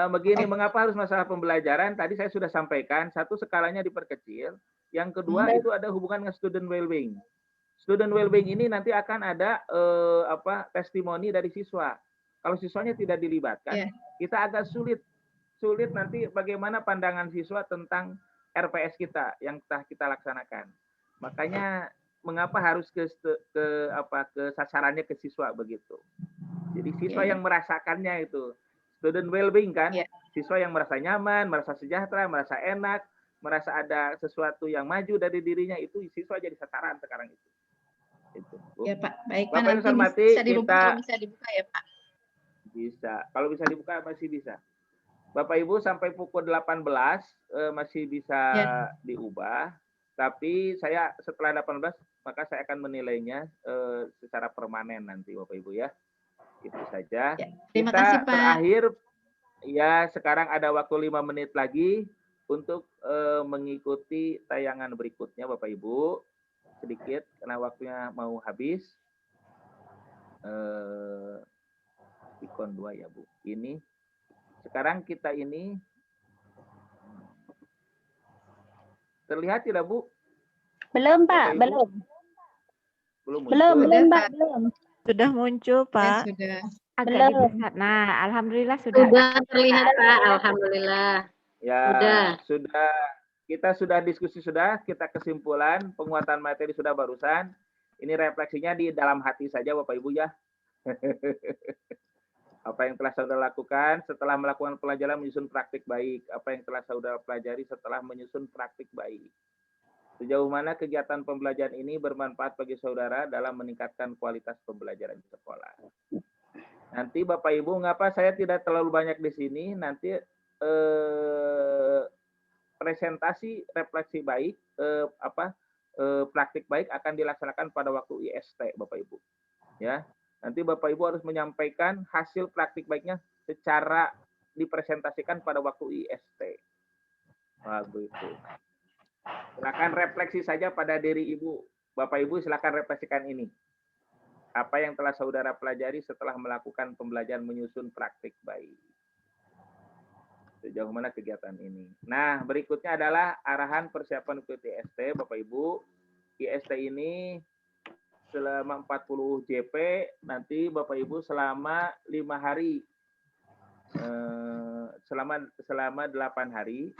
Begini, mengapa harus masalah pembelajaran? Tadi saya sudah sampaikan, 1 skalanya diperkecil, yang kedua itu ada hubungan dengan student well-being. Student well-being ini nanti akan ada testimoni dari siswa. Kalau siswanya tidak dilibatkan, kita agak sulit nanti bagaimana pandangan siswa tentang RPS kita yang telah kita laksanakan. Makanya mengapa harus ke sasarannya ke siswa begitu. Jadi siswa yang merasakannya itu student well-being kan, siswa yang merasa nyaman, merasa sejahtera, merasa enak, merasa ada sesuatu yang maju dari dirinya, itu siswa jadi sasaran sekarang itu. Itu, Bu. Ya Pak, baik Pak, Bapak Ibu nanti hormati, bisa dibuka kita kalau bisa dibuka ya Pak. bisa. Kalau bisa dibuka masih bisa. Bapak Ibu sampai pukul 18 masih bisa diubah. Tapi saya setelah 18 maka saya akan menilainya secara permanen nanti Bapak Ibu ya. Itu saja. Ya, terima Kita kasih Pak. terakhir ya sekarang ada waktu 5 menit lagi untuk mengikuti tayangan berikutnya Bapak Ibu. Sedikit karena waktunya mau habis. Ikon 2 ya Bu. Ini sekarang kita ini terlihat tidak Bu? Belum Pak, belum. Belum Pak, belum. Sudah muncul Pak. Sudah. Agak dibesar. Nah, alhamdulillah sudah. Sudah terlihat Pak, alhamdulillah. Ya, sudah. Kita sudah diskusi kita kesimpulan penguatan materi sudah barusan. Ini refleksinya di dalam hati saja Bapak Ibu ya. Apa yang telah saudara lakukan setelah melakukan pelajaran menyusun praktik baik. Apa yang telah saudara pelajari setelah menyusun praktik baik. Sejauh mana kegiatan pembelajaran ini bermanfaat bagi saudara dalam meningkatkan kualitas pembelajaran di sekolah. Nanti Bapak Ibu, ngapa saya tidak terlalu banyak di sini, nanti presentasi refleksi baik, praktik baik akan dilaksanakan pada waktu IST Bapak Ibu. Ya, nanti Bapak Ibu harus menyampaikan hasil praktik baiknya secara dipresentasikan pada waktu IST. Nah, begitu. Silakan refleksi saja pada diri Ibu. Bapak Ibu silakan refleksikan ini. Apa yang telah saudara pelajari setelah melakukan pembelajaran menyusun praktik baik. Sejauh mana kegiatan ini. Nah, berikutnya adalah arahan persiapan untuk IST, Bapak Ibu. IST ini selama 40 JP, nanti Bapak Ibu selama 5 hari. Selama 8 hari.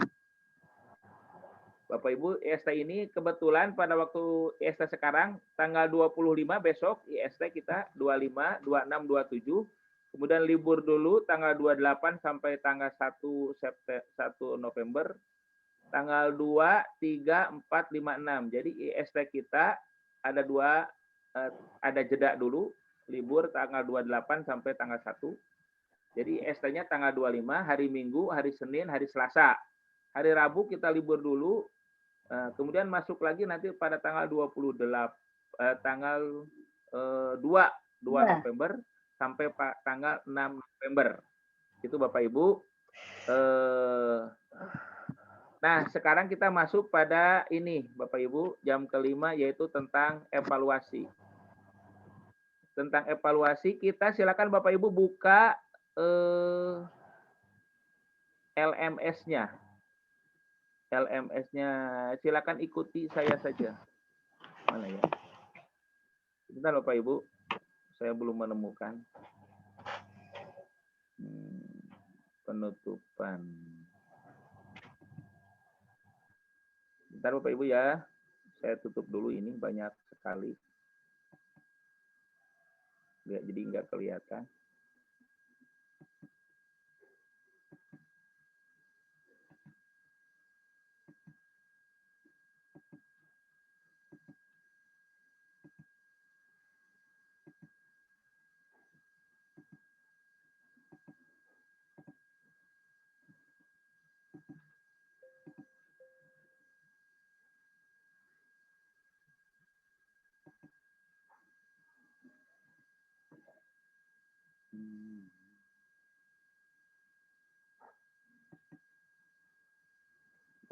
Bapak Ibu, IST ini kebetulan pada waktu IST sekarang, tanggal 25 besok, IST kita 25, 26, 27. Kemudian libur dulu tanggal 28 sampai tanggal 1 November. Tanggal 2, 3, 4, 5, 6. Jadi IST kita ada ada jeda dulu, libur tanggal 28 sampai tanggal 1. Jadi IST-nya tanggal 25, hari Minggu, hari Senin, hari Selasa. Hari Rabu kita libur dulu. Kemudian masuk lagi nanti pada tanggal 2 November sampai tanggal 6 November. Itu Bapak Ibu. Nah, sekarang kita masuk pada ini Bapak Ibu, jam kelima yaitu tentang evaluasi. Tentang evaluasi kita silakan Bapak Ibu buka LMS-nya. LMS-nya silakan ikuti saya saja. Mana ya? Sebentar Bapak Ibu, saya belum menemukan. Penutupan. Bentar Bapak Ibu ya, saya tutup dulu ini banyak sekali. Jadi nggak kelihatan.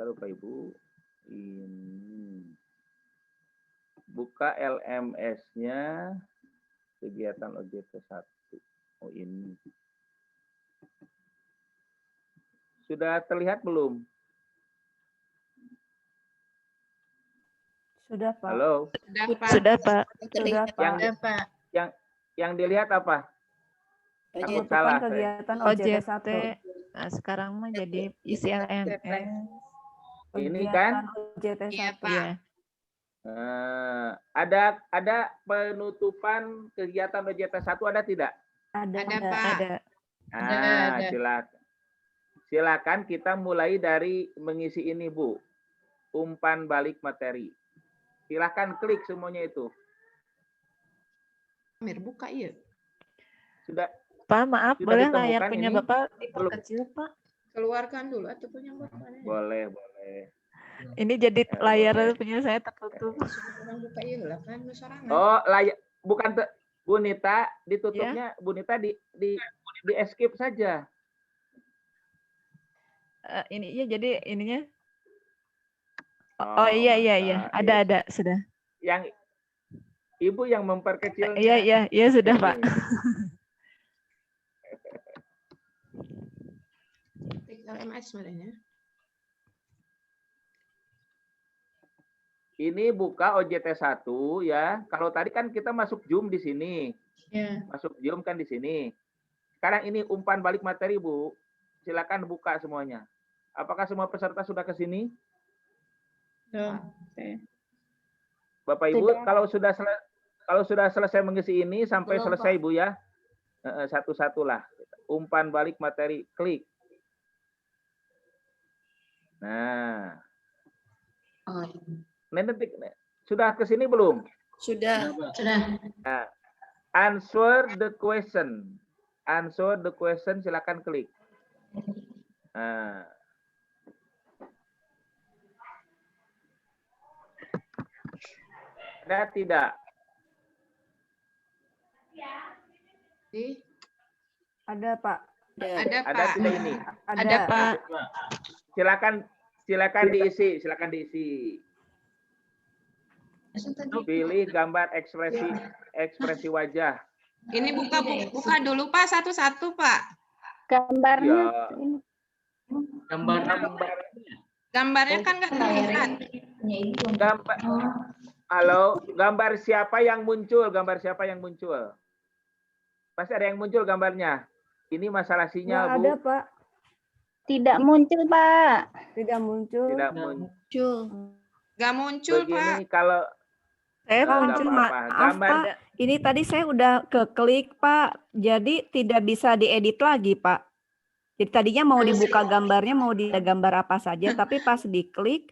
Bapak Ibu, ini buka LMS-nya kegiatan OJT 1. Oh ini. Sudah terlihat belum? Sudah Pak. Halo. Sudah Pak. Sudah Pak. Yang dilihat apa? Aku salah. Kegiatan OJT 1. Nah, sekarang mah jadi isi LMS. Ini kan? OJT 1 ya. Ada penutupan kegiatan OJT 1 ada tidak? Ada. Silakan. Silakan kita mulai dari mengisi ini Bu. Umpan balik materi. Silakan klik semuanya itu. Amir, buka iya. Sudah Pak, maaf, sudah boleh layar ditemukan punya ini? Bapak Belum. diperkecil, Pak? Keluarkan dulu atau punya Bapak. Boleh, boleh. Ini jadi Ya, layar boleh. punya saya tertutup. Orang buka iya lah kan sorangan. Oh, layak bukan Bu Nita, Ya. ditutupnya Bu Nita di escape saja. Ini iya, jadi ininya. Oh iya, maka ada sudah. Yang Ibu yang memperkecilnya. Iya sudah Pak. LMS sebenarnya. Ini buka OJT 1 ya. Kalau tadi kan kita masuk Zoom di sini. Ya. Masuk Zoom kan di sini. Sekarang ini umpan balik materi, Bu. Silakan buka semuanya. Apakah semua peserta sudah ke sini? Bapak Ibu, kalau sudah selesai mengisi ini sampai Belum, selesai, Pak. Bu ya. Satu-satulah. Umpan balik materi, klik. Nah. Nanti sudah ke sini belum? Sudah. Nah, answer the question. Answer the question, silakan klik. Nah. Ada tidak? Ada Pak. Ada Ada Pak. tidak ini? Ada Pak. Silakan diisi. Pilih gambar ekspresi wajah. Ini buka dulu Pak satu-satu Pak. Gambarnya Ya. ini. Gambarnya kan nggak terlihat. Gambar. Halo, gambar siapa yang muncul? Gambar siapa yang muncul? Pasti ada yang muncul gambarnya. Ini masalah sinyal, Bu. Ada Pak. Tidak muncul, Pak. Tidak muncul. Tidak muncul. Nggak muncul Pak. Begini kalau Saya nggak muncul, apa-apa. maaf Gambar Pak. Ini tadi saya udah keklik Pak. Jadi tidak bisa diedit lagi Pak. Jadi tadinya mau dibuka gambarnya, mau di gambar apa saja. Tapi pas diklik.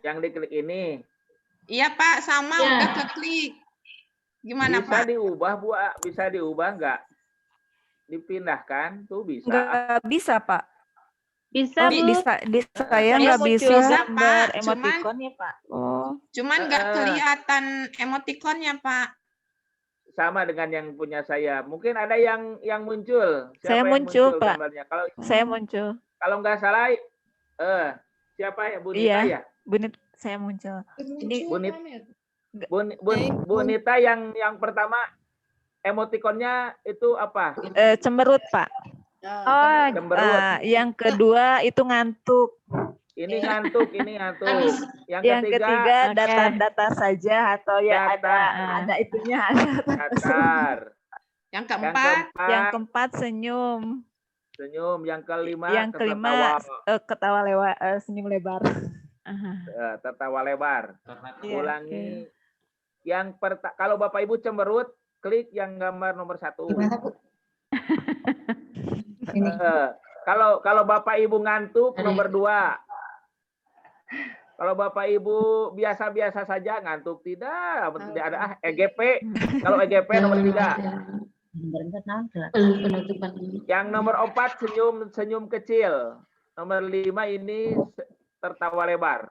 yang diklik ini Iya Pak, sama udah keklik. Gimana bisa Pak? diubah, Bu? Bisa diubah nggak? Dipindahkan tuh bisa. Nggak bisa Pak. Bisa, Bu. Di saya nggak bisa Bisa, gambar Pak. emoticonnya Pak. Oh. Cuman nggak kelihatan emoticonnya Pak. Sama dengan yang punya saya. Mungkin ada yang muncul. Siapa Saya yang muncul, Pak. gambarnya? Kalau Saya muncul. nggak salah, siapa ya? Bu Nita Iya. ya? Bu Nita, saya muncul. Ini Bu Nita yang pertama emoticonnya itu apa? cemberut Pak. Oh, Cemberut. Yang kedua itu ngantuk. Ini ngantuk. Yang Yang ketiga Oke. datar-datar saja atau ya Datar. ada itunya ada. datar. Yang Yang keempat, Yang keempat senyum. senyum. Yang kelima Yang kelima ketawa lewat senyum lebar. tertawa lebar. Iya, Ulangi. Kalau Bapak Ibu cemberut, klik yang gambar nomor 1. Kalau Bapak Ibu ngantuk, nomor 2. Kalau Bapak Ibu biasa-biasa saja, ngantuk tidak ada EGP. Kalau EGP nomor 3. Yang nomor 4 senyum kecil. Nomor 5 ini tertawa lebar.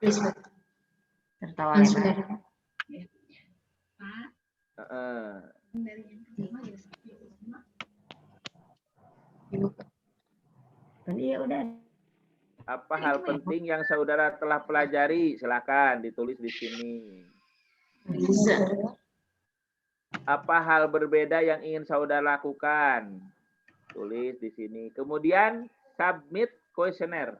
Tertawa lebar. Iya udah. Apa hal penting yang saudara telah pelajari? Silakan ditulis di sini. Apa hal berbeda yang ingin saudara lakukan? Tulis di sini. Kemudian submit kuesioner.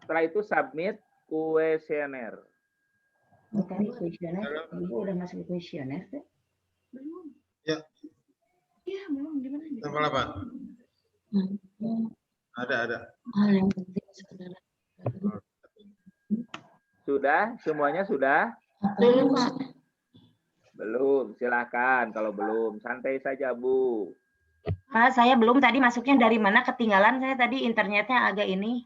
Setelah itu submit kuesioner. Bukan kuesioner. Ibu udah masuk kuesioner, Teh? belum. Ya. Iya, belum. Di mana? Nomor 8. Ada. Hal yang penting saudara. Sudah? Semuanya sudah? Belum, Pak. Belum. Silakan kalau belum. Santai saja, Bu. Pak, saya belum tadi masuknya dari mana? Ketinggalan saya tadi internetnya agak ini.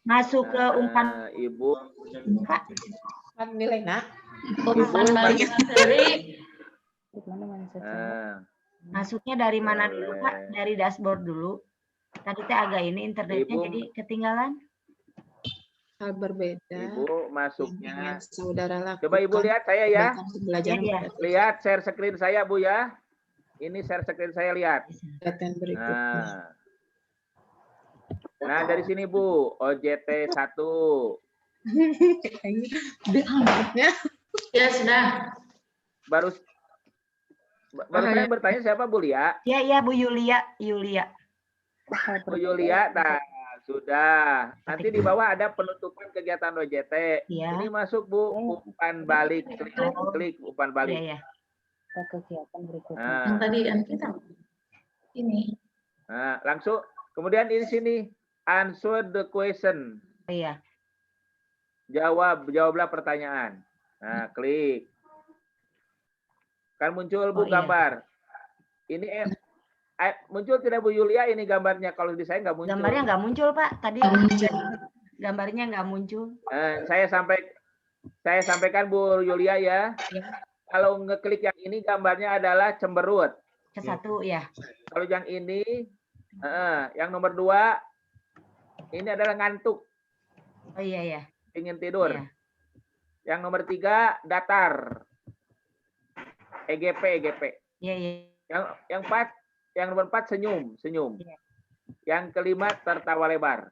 Masuk ke umpan. Ibu. Pak. Nilai nak. Umpan balik materi. Nah, Masuknya dari mana dulu, Pak? boleh. Dari dashboard dulu. Tadi teh agak ini internetnya Ibu, jadi ketinggalan. Hal berbeda Ibu yang masuknya. ingin saudara lakukan. Coba Ibu lihat saya ya. kebaikan pembelajaran Iya, pada Lihat share screen saya, Bu ya. Ini share screen saya, lihat. kegiatan berikutnya. Nah, dari sini Bu, OJT 1. Ya, sudah. Baru saya bertanya siapa Bu Lia? Iya, iya Bu Yulia. Bu Yulia, nah sudah. Nanti di bawah ada penutupan kegiatan OJT. Iya. Ini masuk Bu, umpan balik. Klik umpan balik. Iya, iya. Kegiatan berikutnya. Nah. Yang tadi yang kita ini. Nah, langsung. Kemudian di sini answer the question. Iya. Jawablah pertanyaan. Nah, klik. Kan muncul Bu iya. gambar. Ini muncul tidak Bu Yulia ini gambarnya? Kalau di saya nggak muncul. Gambarnya nggak muncul, Pak. Tadi gambarnya nggak muncul. Saya sampaikan Bu Yulia ya. Kalau ngeklik yang ini gambarnya adalah cemberut. Ke-1 ya. Kalau yang ini, yang nomor 2, ini adalah ngantuk. Oh iya ya. Ingin tidur. Iya. Yang nomor 3, datar. EGP. Iya, iya. Yang nomor 4 senyum. Iya. Yang kelima tertawa lebar.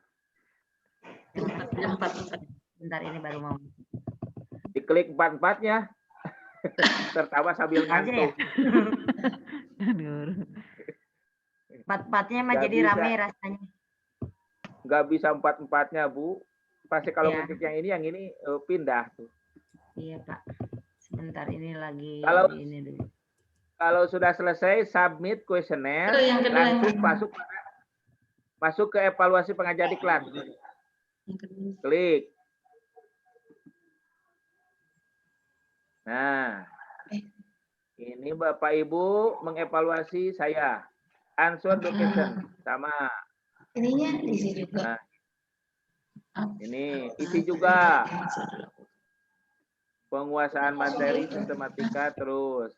Yang 4. Bentar ini baru mau. Diklik 4-4-nya. Tertawa sambil ngantuk. Empat-empatnya mah jadi rame rasanya. Nggak bisa 4-4-nya Bu. Pasti kalau Iya. ngeklik yang ini pindah tuh. Iya Pak. Sebentar ini lagi Kalau ini dulu. Kalau sudah selesai submit kuesioner, Yang kedua, langsung masuk ke evaluasi pengajar diklat. Klik. Nah, ini Bapak Ibu mengevaluasi saya. Answer the question sama. Ininya isi juga. Nah, ini isi juga. Penguasaan materi sistematika terus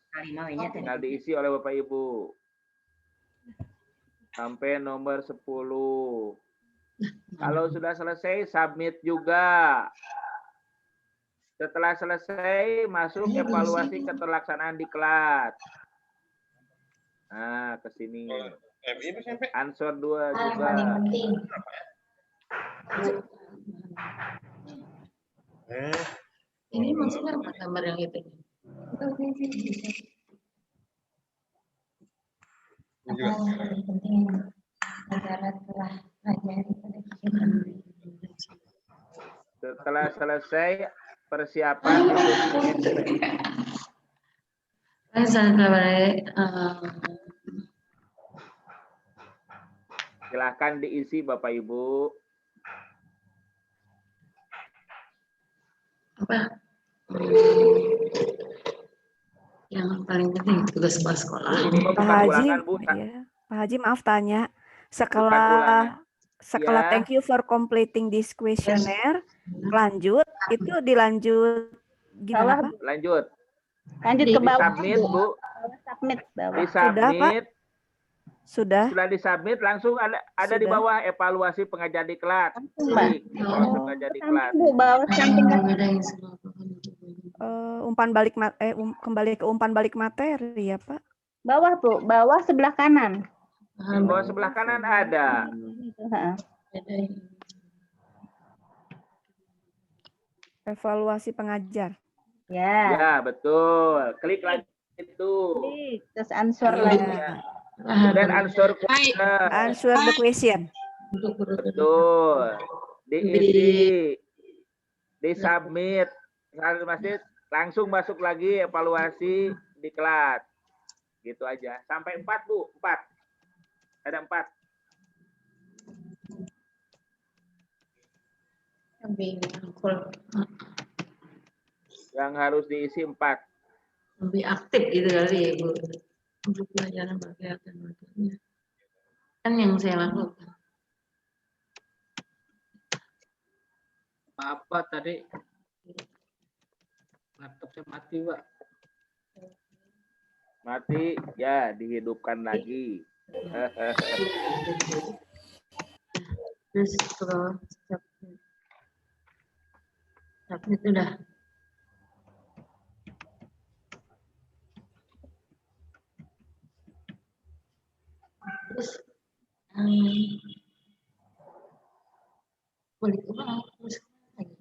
tinggal diisi oleh Bapak Ibu sampai nomor 10. Kalau sudah selesai submit juga. Setelah selesai masuk evaluasi keterlaksanaan diklat. Nah, ke sini. Answer 2 juga. Ini maksudnya apa gambar yang itu? Setelah selesai persiapan silahkan diisi Bapak Ibu. Apa? Yang paling penting tugas kepala sekolah. Pak Haji, Pak Haji maaf tanya. Setelah Ya. thank you for completing this questionnaire, lanjut itu dilanjut gimana Pak? Lanjut ke bawah. Submit Bu. Submit bawah. Disubmit. Sudah. Sudah disubmit langsung ada di bawah evaluasi pengajar diklat. Klik evaluasi pengajar diklat. Bawah samping Umpan balik kembali ke umpan balik materi ya Pak. bawah Bu, bawah sebelah kanan. Di bawah sebelah kanan ada. Evaluasi pengajar. Ya. Ya, betul. Klik lagi itu. Klik, terus answer lagi. Dan answer question. Answer the question. Betul. Diisi. Disubmit. Langsung masuk lagi evaluasi diklat. Gitu aja. Sampai 4 Bu. 4. Ada 4. Yang harus diisi 4. Lebih aktif gitu kali ya Bu. Untuk pelajaran berkegiatan berikutnya. Kan yang saya lakukan. Apa tadi? Laptop saya mati, Pak. Mati, ya dihidupkan lagi. Terus kalau submit udah. Terus balik ke bawah terus lagi.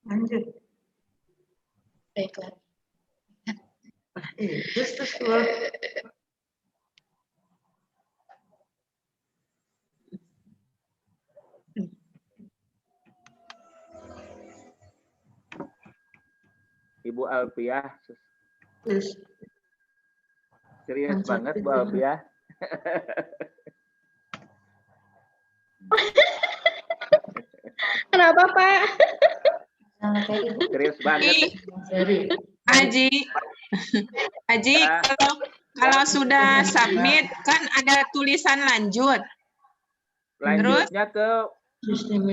Lanjut. Baiklah. Terus keluar. Ibu Alfiah, Terus serius banget Bu Alfiah. Kenapa, Pak? Serius banget. Haji, Haji, kalau sudah submit kan ada tulisan lanjut. Lanjutnya ke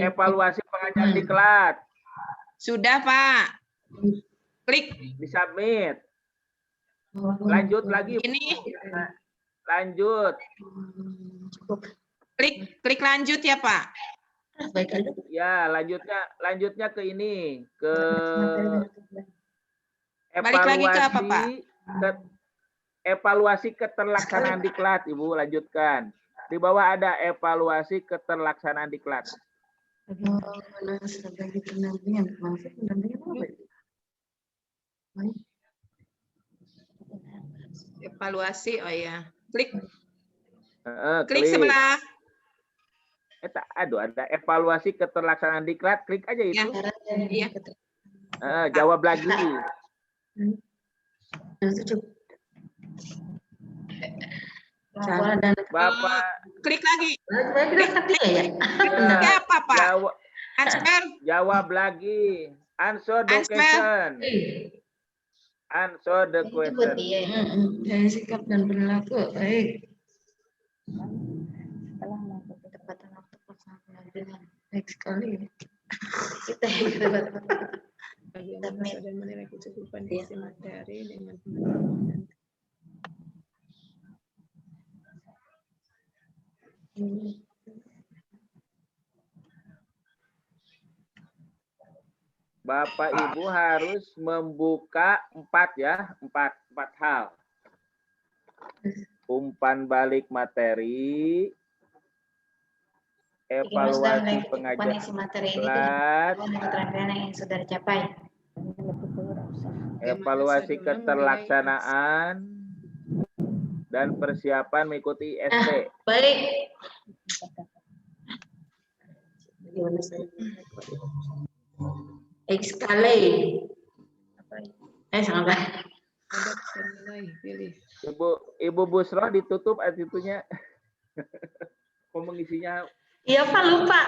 evaluasi pengajar diklat. Sudah, Pak. Klik di submit. Lanjut lagi. Ini. Lanjut. Klik lanjut ya, Pak. Ya, lanjutnya ke ini, ke balik lagi ke apa, Pak? Evaluasi keterlaksanaan diklat, Ibu, lanjutkan. Di bawah ada evaluasi keterlaksanaan diklat. Evaluasi, oh ya. Klik. Klik sebelah. Aduh, ada evaluasi keterlaksanaan diklat, klik aja itu. Iya. Jawab lagi. Bapak klik lagi. Ya, apa, Pak? Jawab lagi. Answer the question. Answer the question. Dari sikap dan perilaku baik. Setelah melakukan ketepatan waktu pelaksanaan pengambilan baik sekali. Kita dan menilai kecukupan isi materi dengan pengambilan. Bapak Ibu harus membuka empat hal. Umpan balik materi, evaluasi pengajar diklat, keterampilan yang sudah dicapai, evaluasi keterlaksanaan, dan persiapan mengikuti ST. Baik. Sekali. Sangat. Ibu Busro ditutup attitude-nya. Kok mengisinya? Iya, Pak, lupa.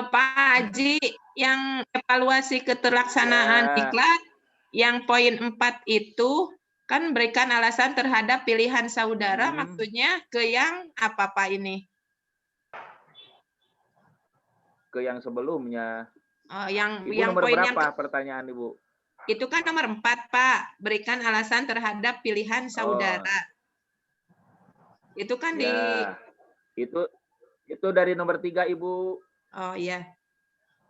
Pak Haji, yang evaluasi keterlaksanaan diklat, yang poin 4 itu kan berikan alasan terhadap pilihan saudara, maksudnya ke yang apa, Pak, ini? Ke yang sebelumnya. Oh, yang nomor poin berapa pertanyaan Ibu? Itu kan nomor 4, Pak. Berikan alasan terhadap pilihan saudara. Itu kan itu dari nomor 3, Ibu. Oh iya.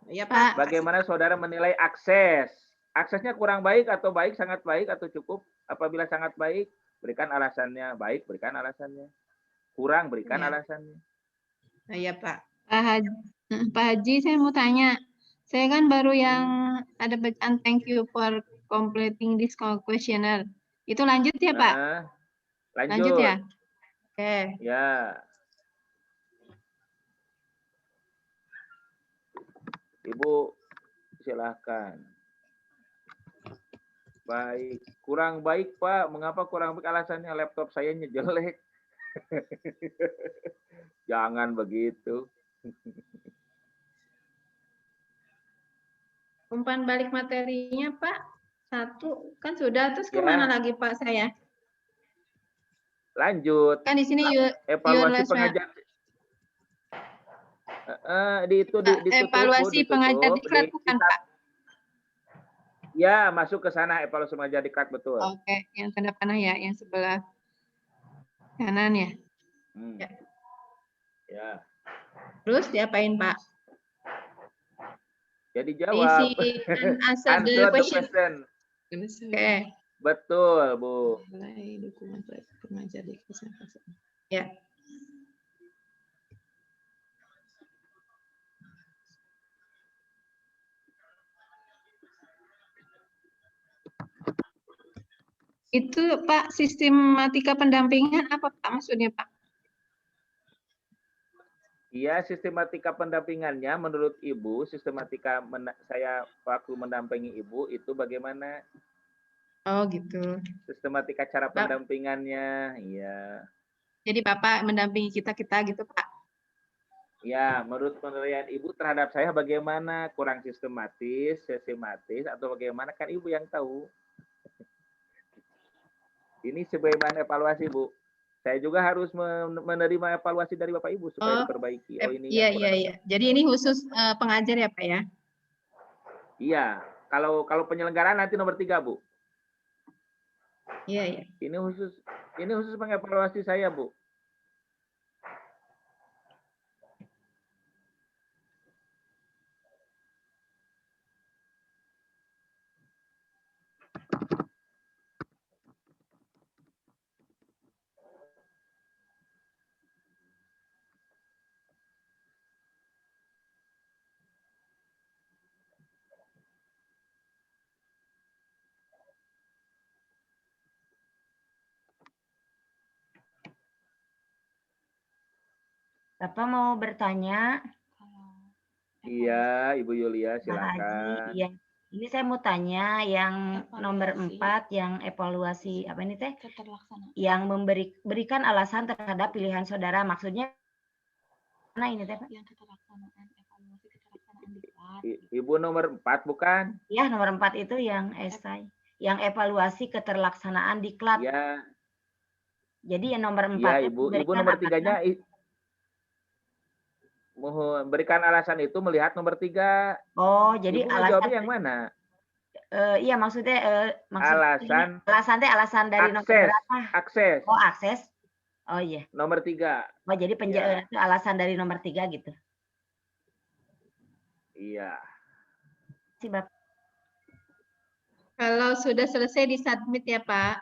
Iya, Pak. Bagaimana saudara menilai akses? Aksesnya kurang baik atau baik, sangat baik atau cukup? Apabila sangat baik, berikan alasannya. Baik, berikan alasannya. Kurang, berikan alasannya. Iya, Pak. Pak Haji, saya mau tanya. Saya kan baru yang ada bacaan thank you for completing this questionnaire. Itu lanjut ya, Pak? Lanjut ya? Oke. Ya. Ibu, silahkan. Baik. Kurang baik, Pak. Mengapa kurang baik? Alasannya laptop saya jelek. Jangan begitu. Umpan balik materinya, Pak. 1 kan sudah, terus kemana lagi, Pak, saya? Lanjut. Kan di sini evaluasi pengajar. Ditutup, Evaluasi pengajar diklat bukan Pak? Ya, masuk ke sana evaluasi pengajar diklat, betul. Oke, yang tanda panah ya, yang sebelah kanan ya. Ya. Ya. Terus diapain Pak? Jadi jawab. Answer the question. Oke. Betul, Bu. Mulai dukungan pengajar di kesehatan. Ya. Itu Pak, sistematika pendampingan apa Pak maksudnya Pak? Iya, sistematika pendampingannya menurut Ibu, sistematika saya waktu mendampingi Ibu itu bagaimana? Oh gitu. Sistematika cara pendampingannya, iya. Jadi Bapak mendampingi kita gitu Pak? Ya, menurut penilaian Ibu terhadap saya bagaimana? Kurang sistematis, atau bagaimana? Kan Ibu yang tahu. Ini sebagai evaluasi, Bu. Saya juga harus menerima evaluasi dari Bapak Ibu supaya diperbaiki. Oh, ini iya. Jadi ini khusus pengajar ya, Pak ya? Iya. Kalau penyelenggaraan nanti nomor 3, Bu. Iya. Ini khusus mengevaluasi saya, Bu. Bapak mau bertanya? Iya, Ibu Yulia, silakan. Haji, iya. Ini saya mau tanya yang nomor 4, yang evaluasi apa ini teh? Yang berikan alasan terhadap pilihan saudara. Maksudnya mana ini teh Pak? Yang keterlaksanaan evaluasi keterlaksanaan diklat. Ibu nomor 4 bukan? Iya, nomor 4 itu yang esai. Yang evaluasi keterlaksanaan diklat. Iya. Jadi yang nomor 4 Iya, Ibu nomor 3-nya memberikan alasan itu melihat nomor 3. Oh, jadi Ibu alasan jawabnya yang mana? Iya, maksudnya alasan dari nomor akses, berapa? Akses. Oh, akses. Oh iya. Nomor 3. Oh, jadi itu alasan dari nomor 3 gitu. Iya. Si Bapak. Kalau sudah selesai disubmit ya, Pak.